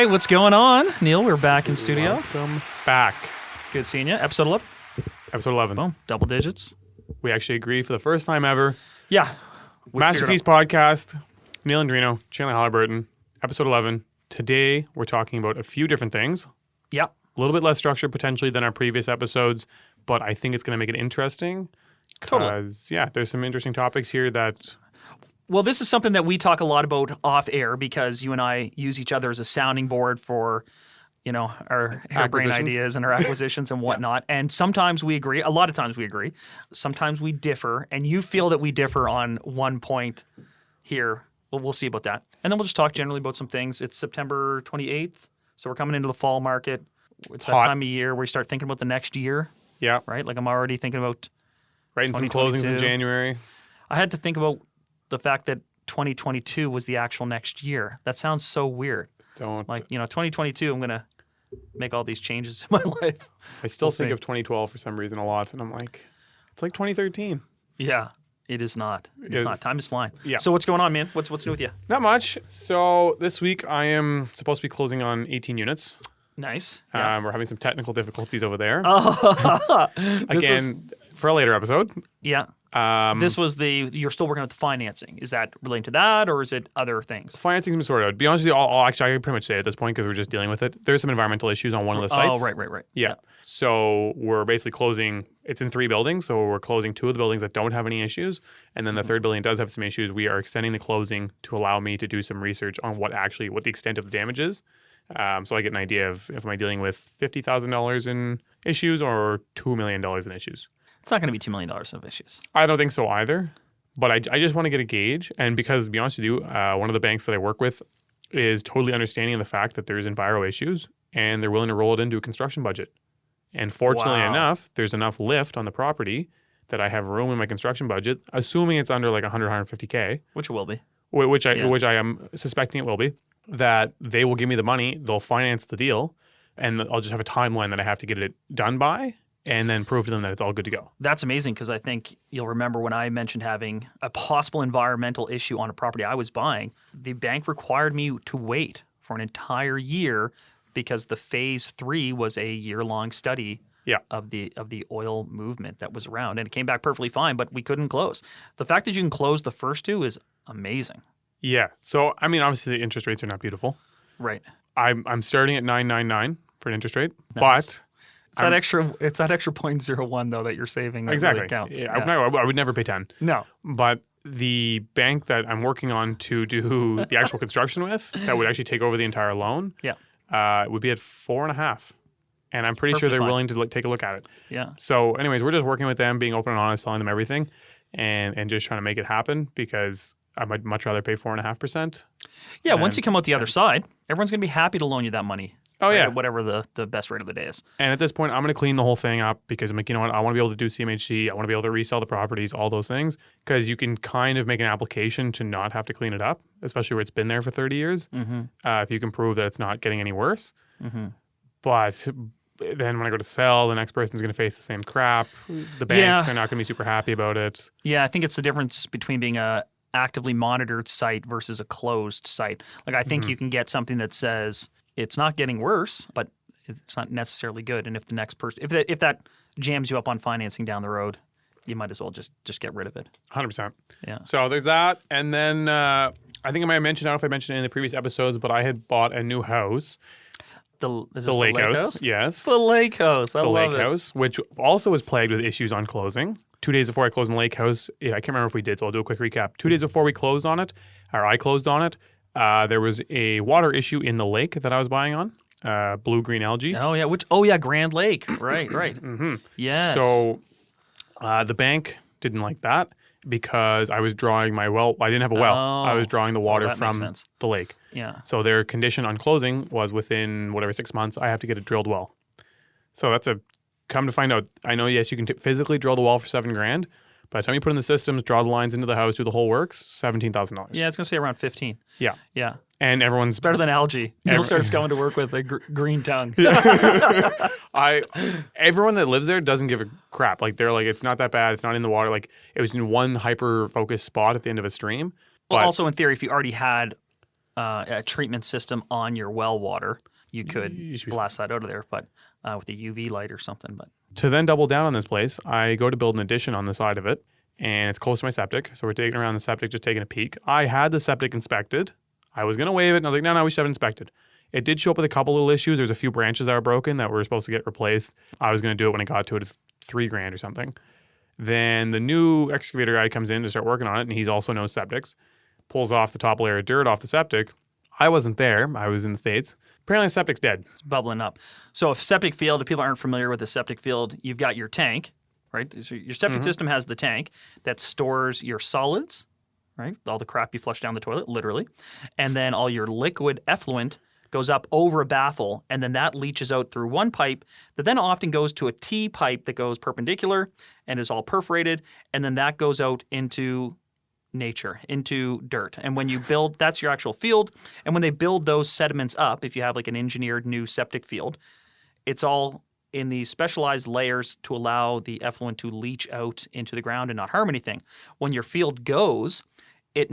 right, what's going on? Neal, we're back in studio. Welcome back. Good seeing you. Episode 11. Episode 11. Boom, double digits. We actually agree for the first time ever. Yeah. Masterpiece Podcast. Neal and Andreino, Chandler, Haliburton. Episode 11. Today, we're talking about a few different things. Yeah. A little bit less structured potentially than our previous episodes, but I think it's going to make it interesting. Totally. Yeah, there's some interesting topics here that... Well, this is something that we talk a lot about off air because you and I use each other as a sounding board for, you know, our harebrained ideas and our acquisitions and whatnot. And sometimes we agree. A lot of times we agree. Sometimes we differ. And you feel that we differ on one point here. Well, we'll see about that. And then we'll just talk generally about some things. It's September 28th. So we're coming into the fall market. It's that time of year where you start thinking about the next year. Yeah. Right? Like I'm already thinking about writing some closings in January. I had to think about the fact that 2022 was the actual next year. That sounds so weird. Don't. Like, 2022, I'm going to make all these changes in my life. I still think of 2012 for some reason a lot, and I'm like, it's like 2013. Yeah, it is not. It's not. Time is flying. Yeah. So what's going on, man? What's new with you? Not much. So this week I am supposed to be closing on 18 units. Nice. Yeah. We're having some technical difficulties over there. Again, for a later episode. Yeah. This was you're still working with the financing. Is that relating to that or is it other things? Financing's been sorted out. To be honest with you, I can pretty much say at this point because we're just dealing with it. There's some environmental issues on one of the sites. Oh, right. Yeah. So we're basically closing. It's in 3 buildings. So we're closing 2 of the buildings that don't have any issues. And then the third building does have some issues. We are extending the closing to allow me to do some research on what the extent of the damage is. So I get an idea of if am I dealing with $50,000 in issues or $2 million in issues. It's not going to be $2 million of issues. I don't think so either, but I just want to get a gauge. And because, to be honest with you, one of the banks that I work with is totally understanding the fact that there's enviro issues, and they're willing to roll it into a construction budget. And fortunately enough, there's enough lift on the property that I have room in my construction budget, assuming it's under like 100, 150K. Which it will be. Which I am suspecting it will be, that they will give me the money, they'll finance the deal, and I'll just have a timeline that I have to get it done by, and then prove to them that it's all good to go. That's amazing because I think you'll remember when I mentioned having a possible environmental issue on a property I was buying, the bank required me to wait for an entire year because the phase 3 was a year-long study of the oil movement that was around. And it came back perfectly fine, but we couldn't close. The fact that you can close the first 2 is amazing. Yeah. So, I mean, obviously the interest rates are not beautiful. Right. I'm starting at 9.99 for an interest rate, nice. but... It's that extra 0.01 though that you're saving that really counts. Yeah. I would never pay 10. No. But the bank that I'm working on to do the actual construction with, that would actually take over the entire loan, would be at 4.5. And I'm pretty sure they're willing to take a look at it. Yeah. So anyways, we're just working with them, being open and honest, telling them everything, and just trying to make it happen because I might much rather pay 4.5%. Yeah, once you come out the other side, everyone's going to be happy to loan you that money. Oh, yeah. Whatever the best rate of the day is. And at this point, I'm going to clean the whole thing up because I'm like, you know what? I want to be able to do CMHC. I want to be able to resell the properties, all those things. Because you can kind of make an application to not have to clean it up, especially where it's been there for 30 years. Mm-hmm. If you can prove that it's not getting any worse. Mm-hmm. But then when I go to sell, the next person's going to face the same crap. The banks are not going to be super happy about it. Yeah, I think it's the difference between being a actively monitored site versus a closed site. Like I think you can get something that says it's not getting worse, but it's not necessarily good. And if the next person, if that jams you up on financing down the road, you might as well just get rid of it. 100%. Yeah. So there's that. And then I think I might have mentioned, I don't know if I mentioned it in the previous episodes, but I had bought a new house. The lake house? Yes. The lake house. I love it. The lake house, which also was plagued with issues on closing. 2 days before I closed on the lake house, I can't remember if we did, so I'll do a quick recap. 2 days before we closed on it, or I closed on it, there was a water issue in the lake that I was buying on, blue-green algae. Oh, yeah. Grand Lake. Right. Mm-hmm. Yes. So the bank didn't like that because I was drawing I didn't have a well. I was drawing the water from the lake. Yeah. So their condition on closing was within 6 months, I have to get a drilled well. So come to find out, I know, yes, you can physically drill the well for $7,000. By the time you put in the systems, draw the lines into the house, do the whole works, $17,000. Yeah, it's going to say around 15. Yeah. Yeah. And everyone's... It's better than algae. Neal starts going to work with a green tongue. Everyone that lives there doesn't give a crap. Like, they're like, it's not that bad. It's not in the water. Like, it was in one hyper-focused spot at the end of a stream. Well, also in theory, if you already had a treatment system on your well water, you could blast that out of there, but with a UV light or something. But to then double down on this place, I go to build an addition on the side of it, and it's close to my septic. So we're taking around the septic, just taking a peek. I had the septic inspected. I was going to waive it, and I was like, no, we should have it inspected. It did show up with a couple little issues. There's a few branches that were broken that were supposed to get replaced. I was going to do it when I got to it. It's $3,000 or something. Then the new excavator guy comes in to start working on it, and he's also knows septics. Pulls off the top layer of dirt off the septic. I wasn't there. I was in the States. Apparently, the septic's dead. It's bubbling up. So, if septic field, if people aren't familiar with the septic field, you've got your tank, right? So your septic system has the tank that stores your solids, right? All the crap you flush down the toilet, literally. And then all your liquid effluent goes up over a baffle, and then that leaches out through one pipe that then often goes to a T pipe that goes perpendicular and is all perforated, and then that goes out into nature, into dirt. And when you build, that's your actual field. And when they build those sediments up, if you have like an engineered new septic field, it's all in these specialized layers to allow the effluent to leach out into the ground and not harm anything. When your field goes, it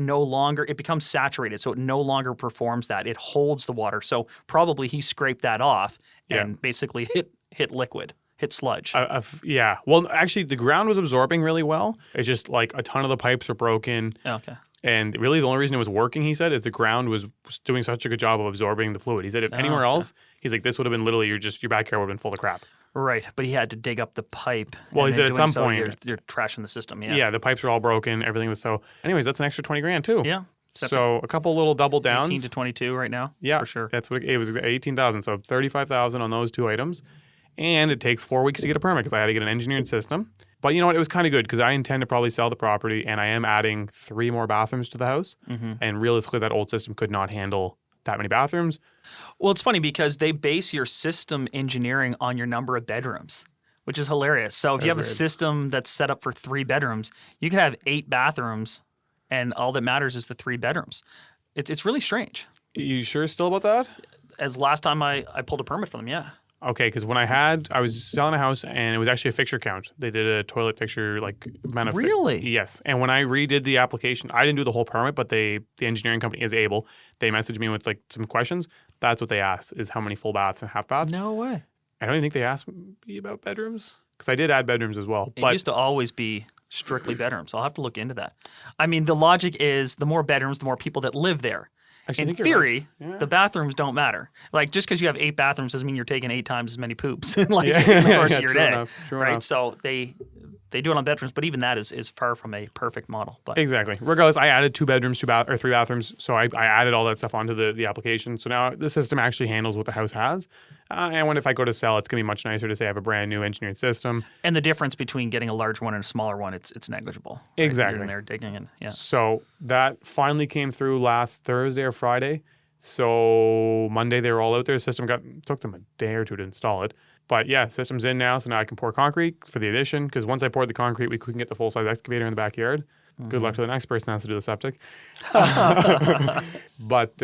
becomes saturated, so it no longer performs that. It holds the water. So probably he scraped that off and basically hit liquid. Hit sludge. Yeah. Well, actually, the ground was absorbing really well. It's just like a ton of the pipes are broken. Okay. And really, the only reason it was working, he said, is the ground was doing such a good job of absorbing the fluid. He said if anywhere else, he's like, this would have been literally your backyard would have been full of crap. Right. But he had to dig up the pipe. Well, he said at some point. You're trashing the system. Yeah. Yeah. The pipes were all broken. Everything was so. Anyways, that's an extra $20,000 too. Yeah. So a couple little double downs. 18 to 22 right now. Yeah. For sure. That's what it was. 18,000. So 35,000 on those two items. And it takes 4 weeks to get a permit because I had to get an engineered system. But you know what? It was kind of good because I intend to probably sell the property, and I am adding 3 more bathrooms to the house. And realistically, that old system could not handle that many bathrooms. Well, it's funny because they base your system engineering on your number of bedrooms, which is hilarious. So if you have a system that's set up for 3 bedrooms, you can have 8 bathrooms, and all that matters is the 3 bedrooms. It's really strange. You sure still about that? As last time I pulled a permit for them, yeah. Okay, because when I was selling a house and it was actually a fixture count. They did a toilet fixture amount of Really? Yes. And when I redid the application, I didn't do the whole permit, but the engineering company is able. They messaged me with some questions. That's what they asked is how many full baths and half baths. No way. I don't even think they asked me about bedrooms because I did add bedrooms as well. It used to always be strictly bedrooms. I'll have to look into that. I mean, the logic is the more bedrooms, the more people that live there. Actually, in theory, the bathrooms don't matter. Like, just because you have 8 bathrooms doesn't mean you're taking 8 times as many poops in the course of your day. True right? enough. So they do it on bedrooms, but even that is far from a perfect model. But exactly. Regardless, I added 2 bedrooms, 3 bathrooms. So I added all that stuff onto the application. So now the system actually handles what the house has. And if I go to sell, it's going to be much nicer to say I have a brand new engineered system. And the difference between getting a large one and a smaller one, it's negligible. Right? Exactly. You're in there digging in. Yeah. So that finally came through last Thursday or Friday. So Monday they were all out there. The system took them a day or two to install it. But yeah, system's in now. So now I can pour concrete for the addition. Because once I poured the concrete, we couldn't get the full-size excavator in the backyard. Good luck to the next person that has to do the septic. But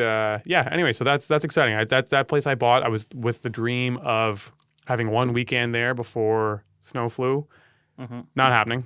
yeah, anyway, so that's exciting. That place I bought, I was with the dream of having 1 weekend there before snow flew. Not happening.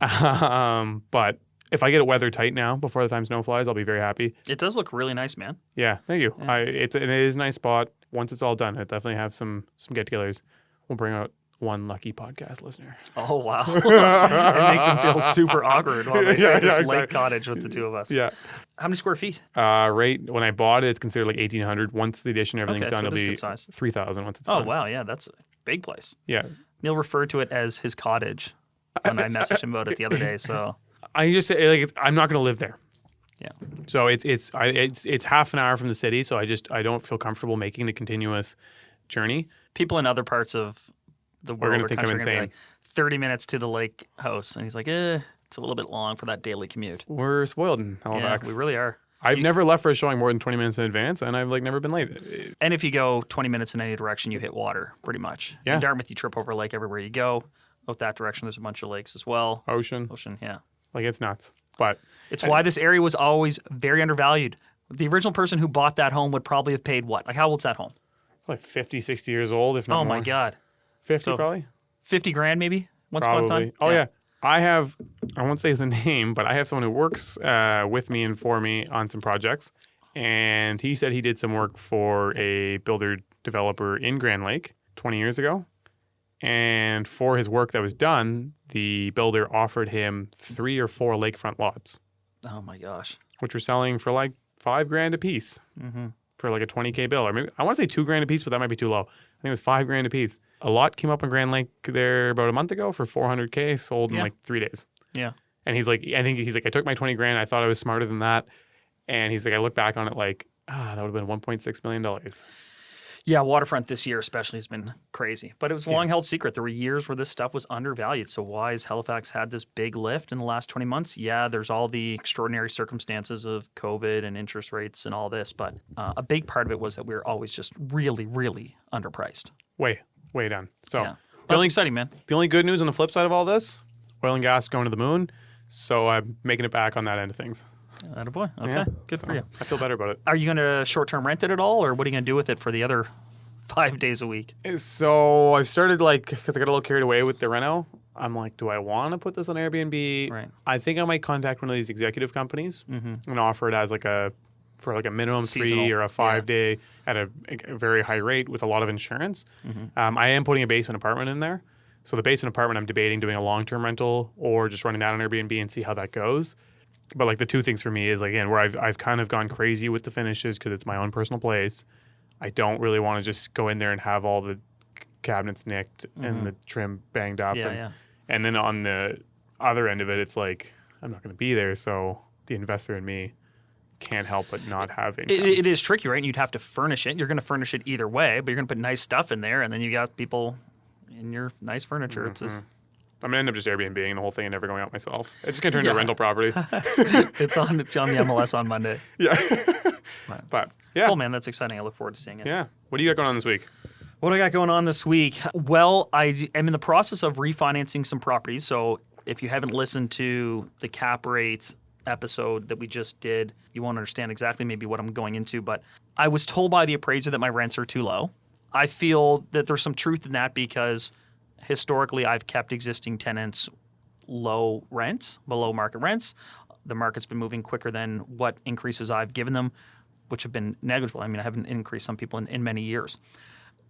But if I get it weather tight now before the time snow flies, I'll be very happy. It does look really nice, man. Yeah, thank you. Yeah. It is a nice spot. Once it's all done, I definitely have some get-togethers. We'll bring out one lucky podcast listener. Oh, wow. And make them feel super awkward while they stay at this exactly. lake cottage with the 2 of us. Yeah. How many square feet? Right when I bought it, it's considered like 1,800. Once the addition, everything's done, so it'll be good size. 3,000 once it's done. Oh, wow. Yeah, that's a big place. Yeah. Neal referred to it as his cottage when I messaged him about it the other day. So I just say I'm not going to live there. yeah. So it's half an hour from the city, so I don't feel comfortable making the continuous journey. People in other parts of the world gonna or think I'm country are gonna be insane. like 30 minutes to the lake house, and he's like, it's a little bit long for that daily commute. We're spoiled in Halifax. Yeah, we really are. I've never left for a showing more than 20 minutes in advance, and I've never been late. And if you go 20 minutes in any direction, you hit water, pretty much. Yeah. In Dartmouth, you trip over a lake everywhere you go. Out that direction, there's a bunch of lakes as well. Ocean, Yeah. it's nuts. But It's why this area was always very undervalued. The original person who bought that home would probably have paid what? Like, how old's that home? like 50, 60 years old, if not Oh, more. my God. 50 So, probably? 50 grand maybe? Once upon a Probably. time? Oh, yeah. I won't say the name, but I have someone who works with me and for me on some projects. And he said he did some work for a builder developer in Grand Lake 20 years ago. And for his work that was done, the builder offered him 3 or 4 lakefront lots, Oh my gosh. which were selling for like $5,000 a piece for like a $20,000 bill. Or maybe I want to say $2,000 a piece, but that might be too low. I think it was $5,000 a piece. A lot came up in Grand Lake there about a month ago for $400,000, sold in like 3 days. Yeah. And he's like, I took my $20,000. I thought I was smarter than that. And he's like, I look back on it like, that would have been $1.6 million. Yeah, waterfront this year especially has been crazy. But it was a long-held secret. There were years where this stuff was undervalued. So why has Halifax had this big lift in the last 20 months? Yeah, there's all the extraordinary circumstances of COVID and interest rates and all this. But a big part of it was that we were always just really, really underpriced. Way down. So Yeah. That's exciting, man. the only good news on the flip side of all this, oil and gas going to the moon. So I'm making it back on that end of things. Attaboy. Okay, Yeah, good so for you. I feel better about it. Are you going to short-term rent it at all, or what are you going to do with it for the other 5 days a week? So I've started because I got a little carried away with the reno. I'm like, do I want to put this on Airbnb? Right. I think I might contact one of these executive companies and offer it as for a minimum Seasonal. 3 or a 5 day at a very high rate with a lot of insurance. I am putting a basement apartment in there. So the basement apartment, I'm debating doing a long-term rental or just running that on Airbnb and see how that goes. But like the two things for me is like, again, where I've kind of gone crazy with the finishes because it's my own personal place. I don't really want to just go in there and have all the cabinets nicked and the trim banged up. And then on the other end of it, it's like, I'm not going to be there. So the investor in me can't help but not have income. It is tricky, right? And you'd have to furnish it. You're going to furnish it either way, but you're going to put nice stuff in there, and then you got people in your nice furniture. It's just... I'm going to end up just Airbnb-ing the whole thing and never going out myself. It's just going to turn into a rental property. It's on the MLS on Monday. Yeah. But, yeah. Cool, man. That's exciting. I look forward to seeing it. Yeah. What do you got going on this week? What do I got going on this week? Well, I am in the process of refinancing some properties. So if you haven't listened to the cap rate episode that we just did, you won't understand exactly maybe what I'm going into. But I was told by the appraiser that my rents are too low. I feel that there's some truth in that because historically I've kept existing tenants low rents, below market rents. The market's been moving quicker than what increases I've given them, which have been negligible. I mean, I haven't increased some people in many years.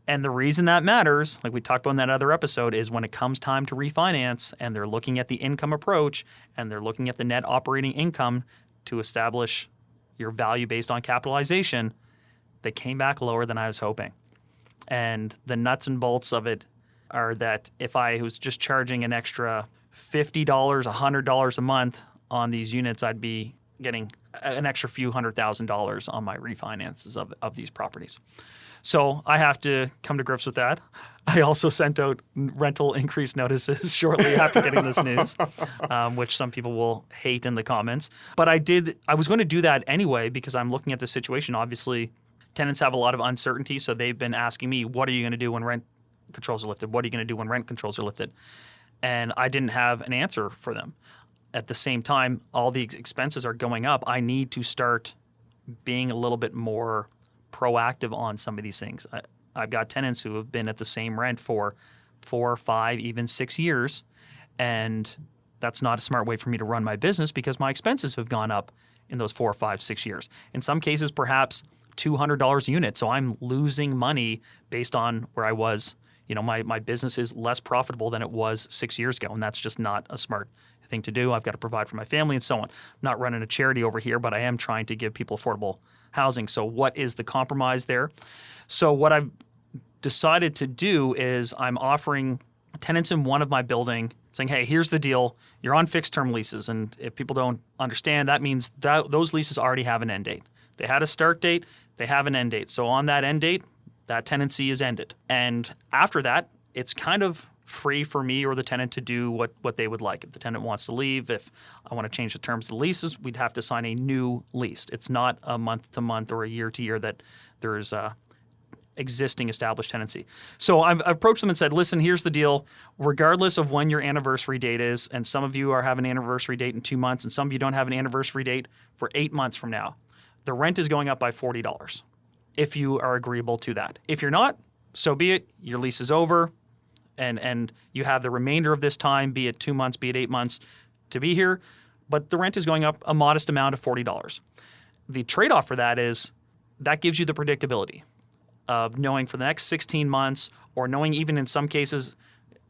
And the reason that matters, like we talked about in that other episode, is when it comes time to refinance and they're looking at the income approach and they're looking at the net operating income to establish your value based on capitalization, they came back lower than I was hoping. And the nuts and bolts of it are that if I was just charging an extra $50, $100 a month on these units, I'd be getting an extra few $100,000 on my refinances of these properties. So I have to come to grips with that. I also sent out rental increase notices shortly after getting this news, which some people will hate in the comments. But I was going to do that anyway because I'm looking at the situation. Obviously, tenants have a lot of uncertainty, so they've been asking me, what are you going to do when rent controls are lifted? What are you going to do when rent controls are lifted? And I didn't have an answer for them. At the same time, all the expenses are going up. I need to start being a little bit more proactive on some of these things. I've got tenants who have been at the same rent for 4, 5, even 6 years, and that's not a smart way for me to run my business because my expenses have gone up in those 4, 5, 6 years. In some cases, perhaps $200 a unit. So I'm losing money based on where I was. You know, my business is less profitable than it was 6 years ago, and that's just not a smart thing to do. I've got to provide for my family and so on. I'm not running a charity over here, but I am trying to give people affordable housing. So what is the compromise there? So what I've decided to do is I'm offering tenants in one of my building saying, hey, here's the deal. You're on fixed term leases. And if people don't understand, that means that those leases already have an end date. They had a start date. They have an end date. So on that end date, that tenancy is ended. And after that, it's kind of free for me or the tenant to do what they would like. If the tenant wants to leave, if I want to change the terms of the leases, we'd have to sign a new lease. It's not a month-to-month or a year-to-year that there's existing established tenancy. So I've approached them and said, listen, here's the deal. Regardless of when your anniversary date is, and some of you are having an anniversary date in 2 months, and some of you don't have an anniversary date for 8 months from now, the rent is going up by $40 if you are agreeable to that. If you're not, so be it. Your lease is over. And you have the remainder of this time, be it 2 months, be it 8 months, to be here. But the rent is going up a modest amount of $40. the trade-off for that is that gives you the predictability of knowing for the next 16 months, or knowing even in some cases,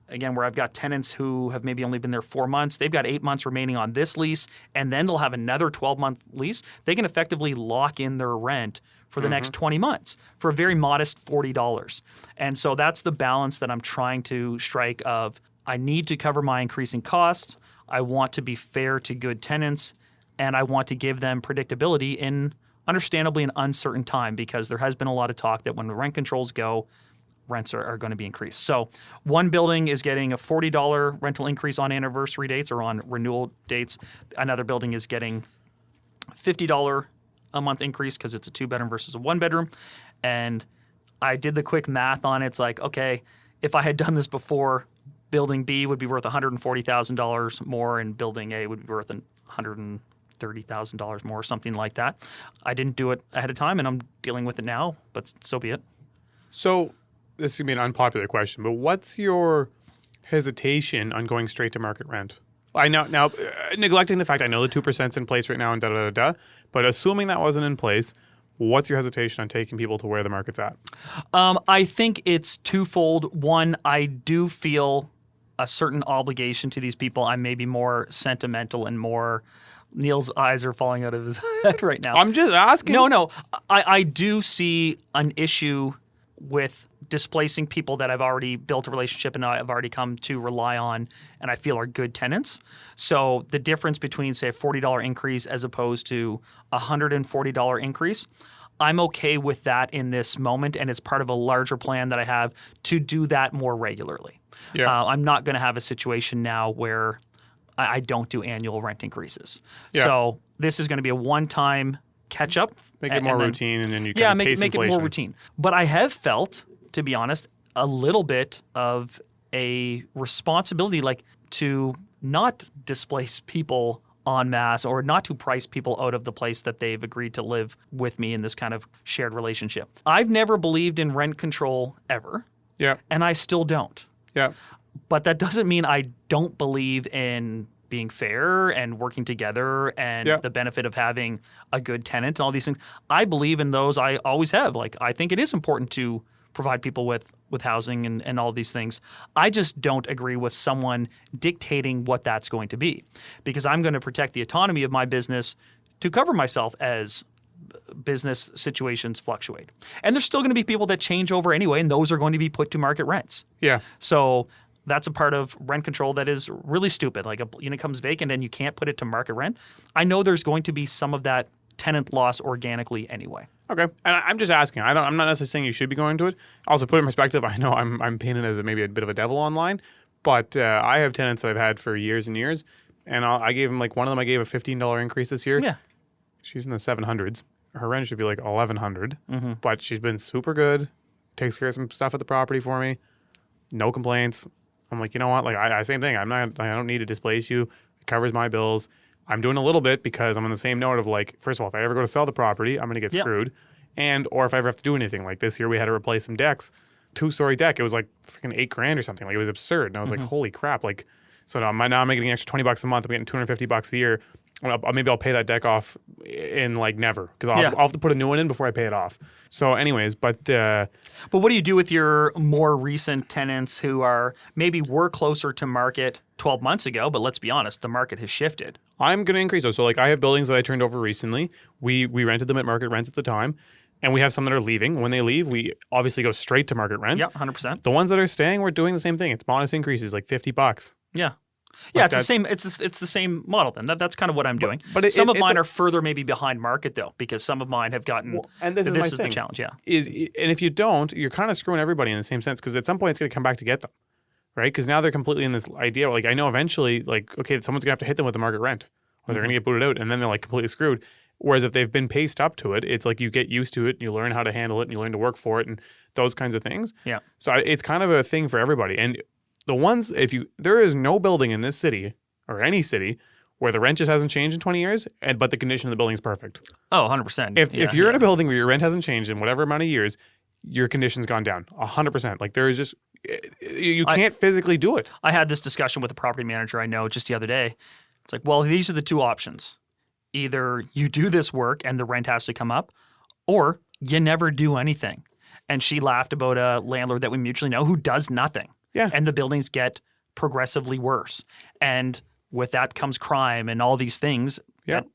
again, where I've got tenants who have maybe only been there 4 months, they've got 8 months remaining on this lease, and then they'll have another 12-month lease. They can effectively lock in their rent for the next 20 months for a very modest $40. And so that's the balance that I'm trying to strike of, I need to cover my increasing costs, I want to be fair to good tenants, and I want to give them predictability in understandably an uncertain time, because there has been a lot of talk that when the rent controls go, rents are going to be increased. So one building is getting a $40 rental increase on anniversary dates or on renewal dates. Another building is getting $50 a month increase because it's a 2-bedroom versus a 1-bedroom. And I did the quick math on it. It's like, okay, if I had done this before, building B would be worth $140,000 more and building A would be worth $130,000 more, something like that. I didn't do it ahead of time, and I'm dealing with it now, but so be it. So this is going to be an unpopular question, but what's your hesitation on going straight to market rent? I know now, neglecting the fact I know the 2%'s in place right now and but assuming that wasn't in place, what's your hesitation on taking people to where the market's at? I think it's twofold. One, I do feel a certain obligation to these people. I'm maybe more sentimental and more. Neal's eyes are falling out of his head right now. I'm just asking. No. I do see an issue with displacing people that I've already built a relationship and I've already come to rely on and I feel are good tenants. So the difference between, say, a $40 increase as opposed to a $140 increase, I'm okay with that in this moment, and it's part of a larger plan that I have to do that more regularly. Yeah. I'm not going to have a situation now where I don't do annual rent increases. Yeah. So this is going to be a one-time catch-up. Make it more routine, and then you can make it more routine. But I have felt, to be honest, a little bit of a responsibility, like to not displace people en masse or not to price people out of the place that they've agreed to live with me in this kind of shared relationship. I've never believed in rent control ever. Yeah. And I still don't. Yeah. But that doesn't mean I don't believe in being fair and working together and the benefit of having a good tenant and all these things. I believe in those. I always have. Like, I think it is important to provide people with housing and all these things. I just don't agree with someone dictating what that's going to be, because I'm going to protect the autonomy of my business to cover myself as business situations fluctuate. And there's still going to be people that change over anyway, and those are going to be put to market rents. Yeah. So that's a part of rent control that is really stupid. Like a unit comes vacant and you can't put it to market rent. I know there's going to be some of that tenant loss organically anyway. Okay. And I'm just asking. I'm not necessarily saying you should be going to it. Also, put in perspective, I know I'm painted as maybe a bit of a devil online, but I have tenants that I've had for years and years, and I gave them, like, one of them I gave a $15 increase this year. Yeah. She's in the 700s. Her rent should be like $1,100, but she's been super good, takes care of some stuff at the property for me, no complaints. I'm like, you know what? Like, I same thing. I don't need to displace you. It covers my bills. I'm doing a little bit because I'm on the same note of, like, first of all, if I ever go to sell the property, I'm going to get screwed. Or if I ever have to do anything, like this year we had to replace some decks, 2-story deck. It was like freaking $8,000 or something. Like, it was absurd. And I was like, holy crap. Like, so now I'm getting an extra $20 a month. I'm getting $250 a year. Maybe I'll pay that deck off in, like, never, because I'll have to put a new one in before I pay it off. So anyways, but what do you do with your more recent tenants who were closer to market 12 months ago, but let's be honest, the market has shifted? I'm going to increase those. So, like, I have buildings that I turned over recently. We rented them at market rent at the time, and we have some that are leaving. When they leave, we obviously go straight to market rent. Yeah, 100%. The ones that are staying, we're doing the same thing. It's modest increases, like $50. Yeah. Yeah, it's the same. It's the same model. Then that's kind of what I'm doing. But some of mine are further maybe behind market though, because some of mine have gotten. Well, and this is the challenge. Yeah, and if you don't, you're kind of screwing everybody in the same sense, because at some point it's going to come back to get them, right? Because now they're completely in this idea. Like, I know eventually, like, okay, someone's going to have to hit them with the market rent, or they're going to get booted out, and then they're, like, completely screwed. Whereas if they've been paced up to it, it's like you get used to it, and you learn how to handle it, and you learn to work for it, and those kinds of things. Yeah. So it's kind of a thing for everybody. And the ones, there is no building in this city or any city where the rent just hasn't changed in 20 years, but the condition of the building is perfect. Oh, 100%. If you're in a building where your rent hasn't changed in whatever amount of years, your condition's gone down 100%. Like, there is just, you can't physically do it. I had this discussion with a property manager I know just the other day. It's like, well, these are the two options. either you do this work and the rent has to come up, or you never do anything. And she laughed about a landlord that we mutually know who does nothing. Yeah. And the buildings get progressively worse. And with that comes crime and all these things that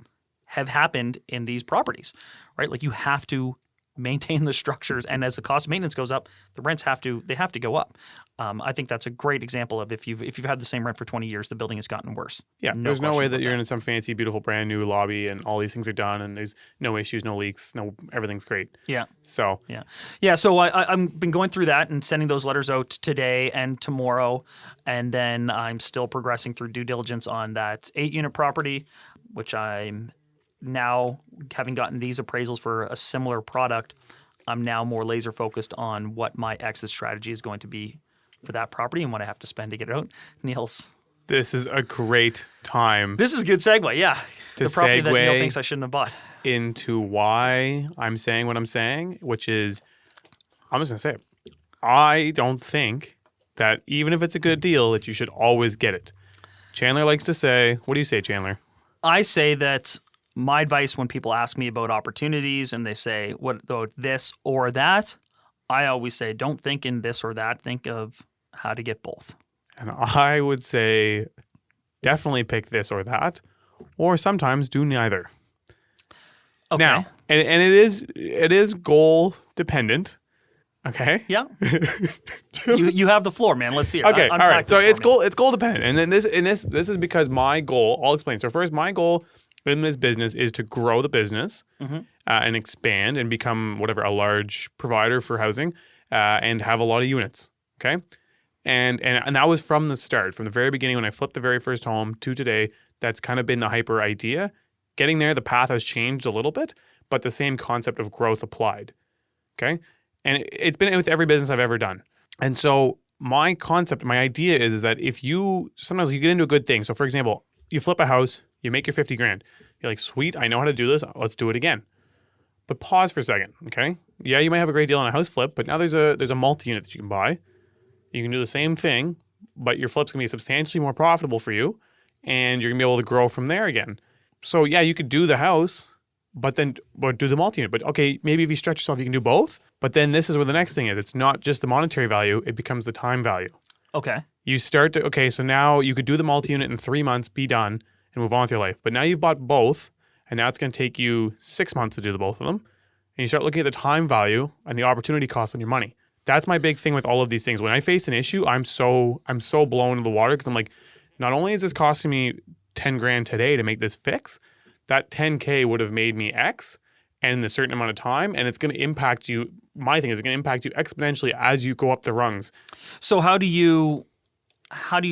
have happened in these properties, right? Like you have to maintain the structures, and as the cost of maintenance goes up, the rents have to go up. I think that's a great example of if you've had the same rent for 20 years, the building has gotten worse. Yeah, there's no way that you're in some fancy, beautiful, brand new lobby and all these things are done and there's no issues, no leaks, everything's great. Yeah. So So I've been going through that and sending those letters out today and tomorrow, and then I'm still progressing through due diligence on that 8-unit property, which I'm now, having gotten these appraisals for a similar product, I'm now more laser focused on what my exit strategy is going to be for that property and what I have to spend to get it out. Neal's. This is a great time. This is a good segue, yeah. To the property that Neal segue thinks I shouldn't have bought. Into why I'm saying what I'm saying, which is, I'm just going to say it. I don't think that even if it's a good deal, that you should always get it. Chandler likes to say, what do you say, Chandler? I say that my advice when people ask me about opportunities and they say, what about this or that? I always say, don't think in this or that. Think of how to get both. And I would say definitely pick this or that, or sometimes do neither. Okay. Now, and it is goal dependent. Okay. Yeah. you have the floor, man. Let's see it. Okay. All right. So it's goal dependent, and then this is because my goal. I'll explain. So first, my goal in this business is to grow the business and expand and become a large provider for housing and have a lot of units. Okay. And that was from the start, from the very beginning when I flipped the very first home to today. That's kind of been the hyper idea. Getting there, the path has changed a little bit, but the same concept of growth applied. Okay. And it's been with every business I've ever done. And so my concept, my idea is that sometimes you get into a good thing. So for example, you flip a house, you make your 50 grand. You're like, sweet, I know how to do this. Let's do it again. But pause for a second, okay? Yeah, you might have a great deal on a house flip, but now there's a multi-unit that you can buy. You can do the same thing, but your flip's going to be substantially more profitable for you, and you're going to be able to grow from there again. So yeah, you could do the house, but do the multi-unit. But okay, maybe if you stretch yourself, you can do both. But then this is where the next thing is. It's not just the monetary value, it becomes the time value. Okay. You start to, so now you could do the multi-unit in 3 months, be done, and move on with your life. But now you've bought both, and now it's going to take you 6 months to do the both of them. And you start looking at the time value and the opportunity cost on your money. That's my big thing with all of these things. When I face an issue, I'm so blown in the water because I'm like, not only is this costing me 10 grand today to make this fix, that 10K would have made me X and in a certain amount of time, and it's going to impact you. My thing is it's going to impact you exponentially as you go up the rungs. So how do you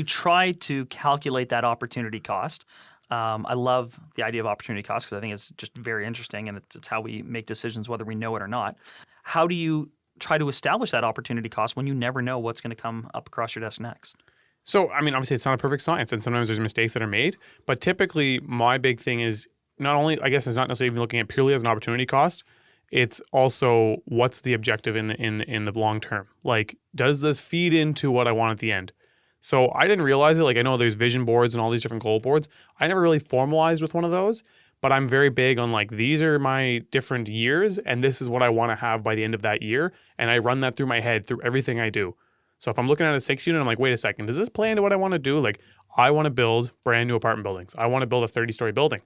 try to calculate that opportunity cost? I love the idea of opportunity cost because I think it's just very interesting, and it's how we make decisions whether we know it or not. How do you try to establish that opportunity cost when you never know what's going to come up across your desk next? So, I mean, obviously it's not a perfect science, and sometimes there's mistakes that are made, but typically my big thing is not only, I guess it's not necessarily even looking at purely as an opportunity cost, it's also what's the objective in the long term. Like, does this feed into what I want at the end? So I didn't realize it. Like, I know there's vision boards and all these different goal boards. I never really formalized with one of those, but I'm very big on like, these are my different years and this is what I want to have by the end of that year. And I run that through my head through everything I do. So if I'm looking at a 6-unit, I'm like, wait a second, does this play into what I want to do? Like, I want to build brand new apartment buildings. I want to build a 30-story building.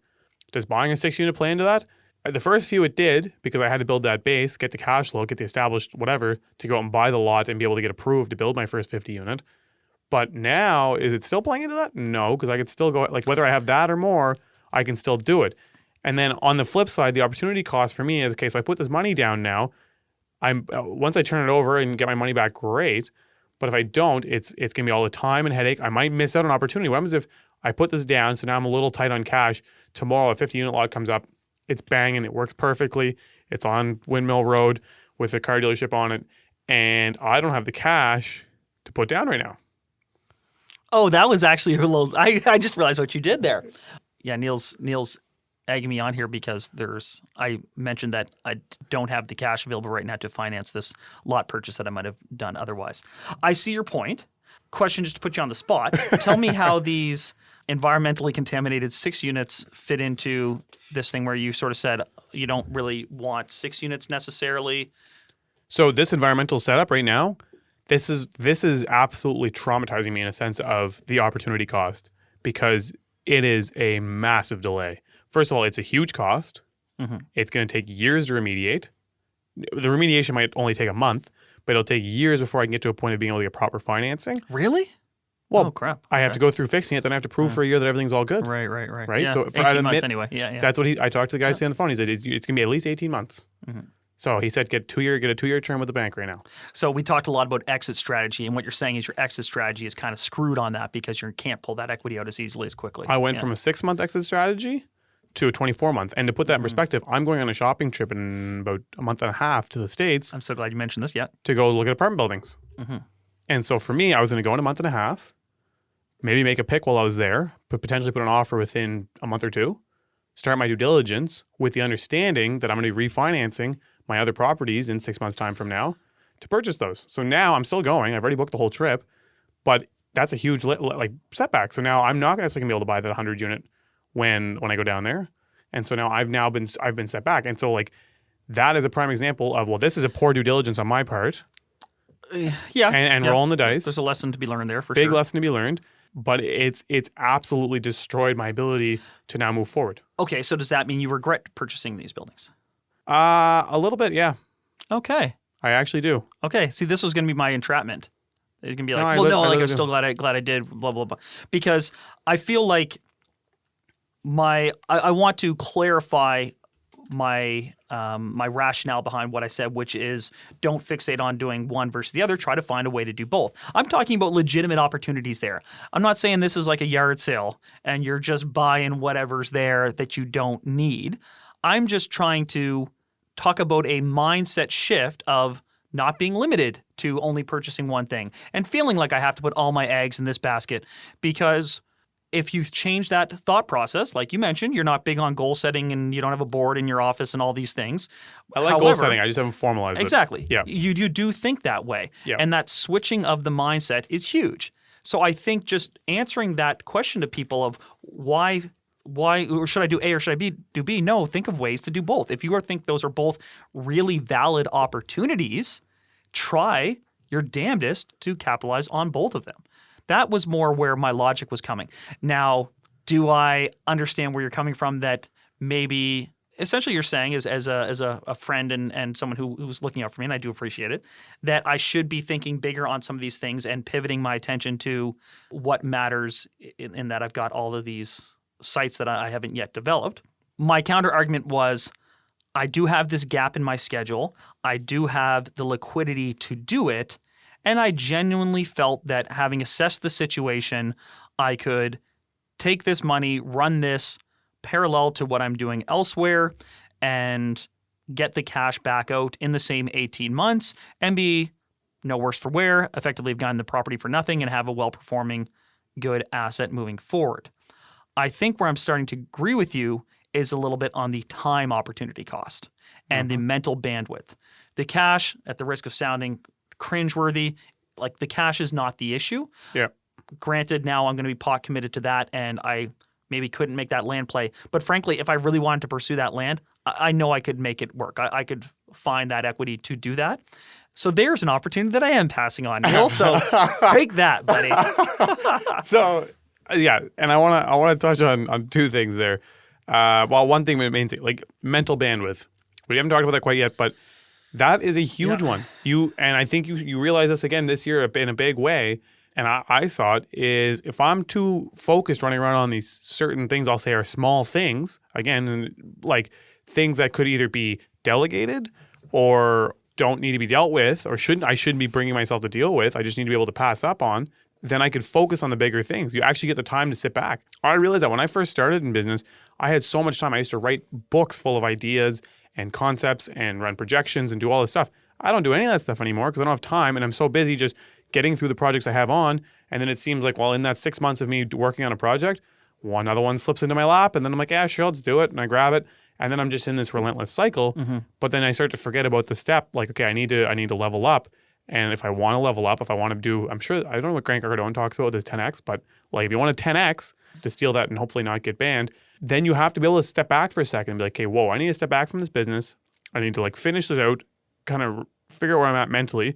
Does buying a 6-unit play into that? The first few it did, because I had to build that base, get the cash flow, get the established whatever, to go out and buy the lot and be able to get approved to build my first 50-unit. But now, is it still playing into that? No, because I could still go, like, whether I have that or more, I can still do it. And then on the flip side, the opportunity cost for me is, okay, so I put this money down now. Once I turn it over and get my money back, great. But if I don't, it's going to be all the time and headache. I might miss out on opportunity. What happens if I put this down, so now I'm a little tight on cash. Tomorrow, a 50-unit lot comes up. It's banging. It works perfectly. It's on Windmill Road with a car dealership on it. And I don't have the cash to put down right now. Oh, that was actually a little... I just realized what you did there. Yeah, Neal's egging me on here because I mentioned that I don't have the cash available right now to finance this lot purchase that I might have done otherwise. I see your point. question just to put you on the spot. Tell me how these environmentally contaminated 6 units fit into this thing where you sort of said you don't really want 6 units necessarily. So this environmental setup right now, this is absolutely traumatizing me in a sense of the opportunity cost, because it is a massive delay. First of all, it's a huge cost. Mm-hmm. It's going to take years to remediate. The remediation might only take a month, but it'll take years before I can get to a point of being able to get proper financing. Really? Well, oh, crap. I have to go through fixing it, then I have to prove for a year that everything's all good. Right. Right? Yeah, So 18 months anyway. Yeah. That's what I talked to the guy saying on the phone. He said it's going to be at least 18 months. Mm-hmm. So he said get a 2-year term with the bank right now. So we talked a lot about exit strategy, and what you're saying is your exit strategy is kind of screwed on that because you can't pull that equity out as easily as quickly. I went from a 6-month exit strategy to a 24-month. And to put that in perspective, I'm going on a shopping trip in about a month and a half to the States. I'm so glad you mentioned this, to go look at apartment buildings. Mm-hmm. And so for me, I was going to go in a month and a half, maybe make a pick while I was there, but potentially put an offer within a month or two, start my due diligence with the understanding that I'm going to be refinancing my other properties in 6 months' time from now to purchase those. So now I'm still going. I've already booked the whole trip, but that's a huge setback. So now I'm not necessarily going to be able to buy that 100 unit when I go down there. And so now I've been set back. And so that is a prime example of, well, this is a poor due diligence on my part. Yeah. And rolling the dice. There's a lesson to be learned there for sure. Big lesson to be learned. But it's absolutely destroyed my ability to now move forward. Okay, so does that mean you regret purchasing these buildings? A little bit, yeah. Okay. I actually do. Okay. See, this was going to be my entrapment. It's going to be like, I'm still glad I did, blah, blah, blah. Because I feel like I want to clarify my rationale behind what I said, which is don't fixate on doing one versus the other. Try to find a way to do both. I'm talking about legitimate opportunities there. I'm not saying this is like a yard sale and you're just buying whatever's there that you don't need. I'm just trying to talk about a mindset shift of not being limited to only purchasing one thing and feeling like I have to put all my eggs in this basket, because if you change that thought process, like you mentioned, you're not big on goal setting and you don't have a board in your office and all these things. I like goal setting. I just haven't formalized it. Exactly. Yeah. You do think that way. Yeah. And that switching of the mindset is huge. So I think just answering that question to people of why or should I do A or should I do B? No, think of ways to do both. If you think those are both really valid opportunities, try your damnedest to capitalize on both of them. That was more where my logic was coming. Now, do I understand where you're coming from that maybe essentially you're saying as a friend and someone who's looking out for me, and I do appreciate it, that I should be thinking bigger on some of these things and pivoting my attention to what matters in that I've got all of these sites that I haven't yet developed. My counter argument was I do have this gap in my schedule. I do have the liquidity to do it. And I genuinely felt that having assessed the situation, I could take this money, run this parallel to what I'm doing elsewhere, and get the cash back out in the same 18 months and be no worse for wear, effectively have gotten the property for nothing and have a well-performing, good asset moving forward. I think where I'm starting to agree with you is a little bit on the time opportunity cost and the mental bandwidth. The cash, at the risk of sounding cringeworthy, like the cash is not the issue. Yeah. Granted, now I'm going to be pot committed to that, and I maybe couldn't make that land play. But frankly, if I really wanted to pursue that land, I know I could make it work. I could find that equity to do that. So there's an opportunity that I am passing on, Neal. So take that, buddy. So yeah, and I want to touch on two things there. Well, one thing, main thing, like mental bandwidth. We haven't talked about that quite yet, but that is a huge one. And I think you realize this again this year in a big way. And I saw it is if I'm too focused running around on these certain things, I'll say are small things, again, like things that could either be delegated or don't need to be dealt with, or I shouldn't be bringing myself to deal with. I just need to be able to pass up on. Then I could focus on the bigger things. You actually get the time to sit back. I realized that when I first started in business, I had so much time. I used to write books full of ideas and concepts and run projections and do all this stuff. I don't do any of that stuff anymore because I don't have time, and I'm so busy just getting through the projects I have on. And then it seems like, well, in that 6 months of me working on a project, another one slips into my lap, and then I'm like, yeah, sure, let's do it. And I grab it. And then I'm just in this relentless cycle. Mm-hmm. But then I start to forget about the step, like, okay, I need to level up. And if I want to level up, if I want to do, I'm sure, I don't know what Grant Cardone talks about, this 10X, but like if you want to 10X to steal that and hopefully not get banned, then you have to be able to step back for a second and be like, okay, whoa, I need to step back from this business. I need to like finish this out, kind of figure out where I'm at mentally,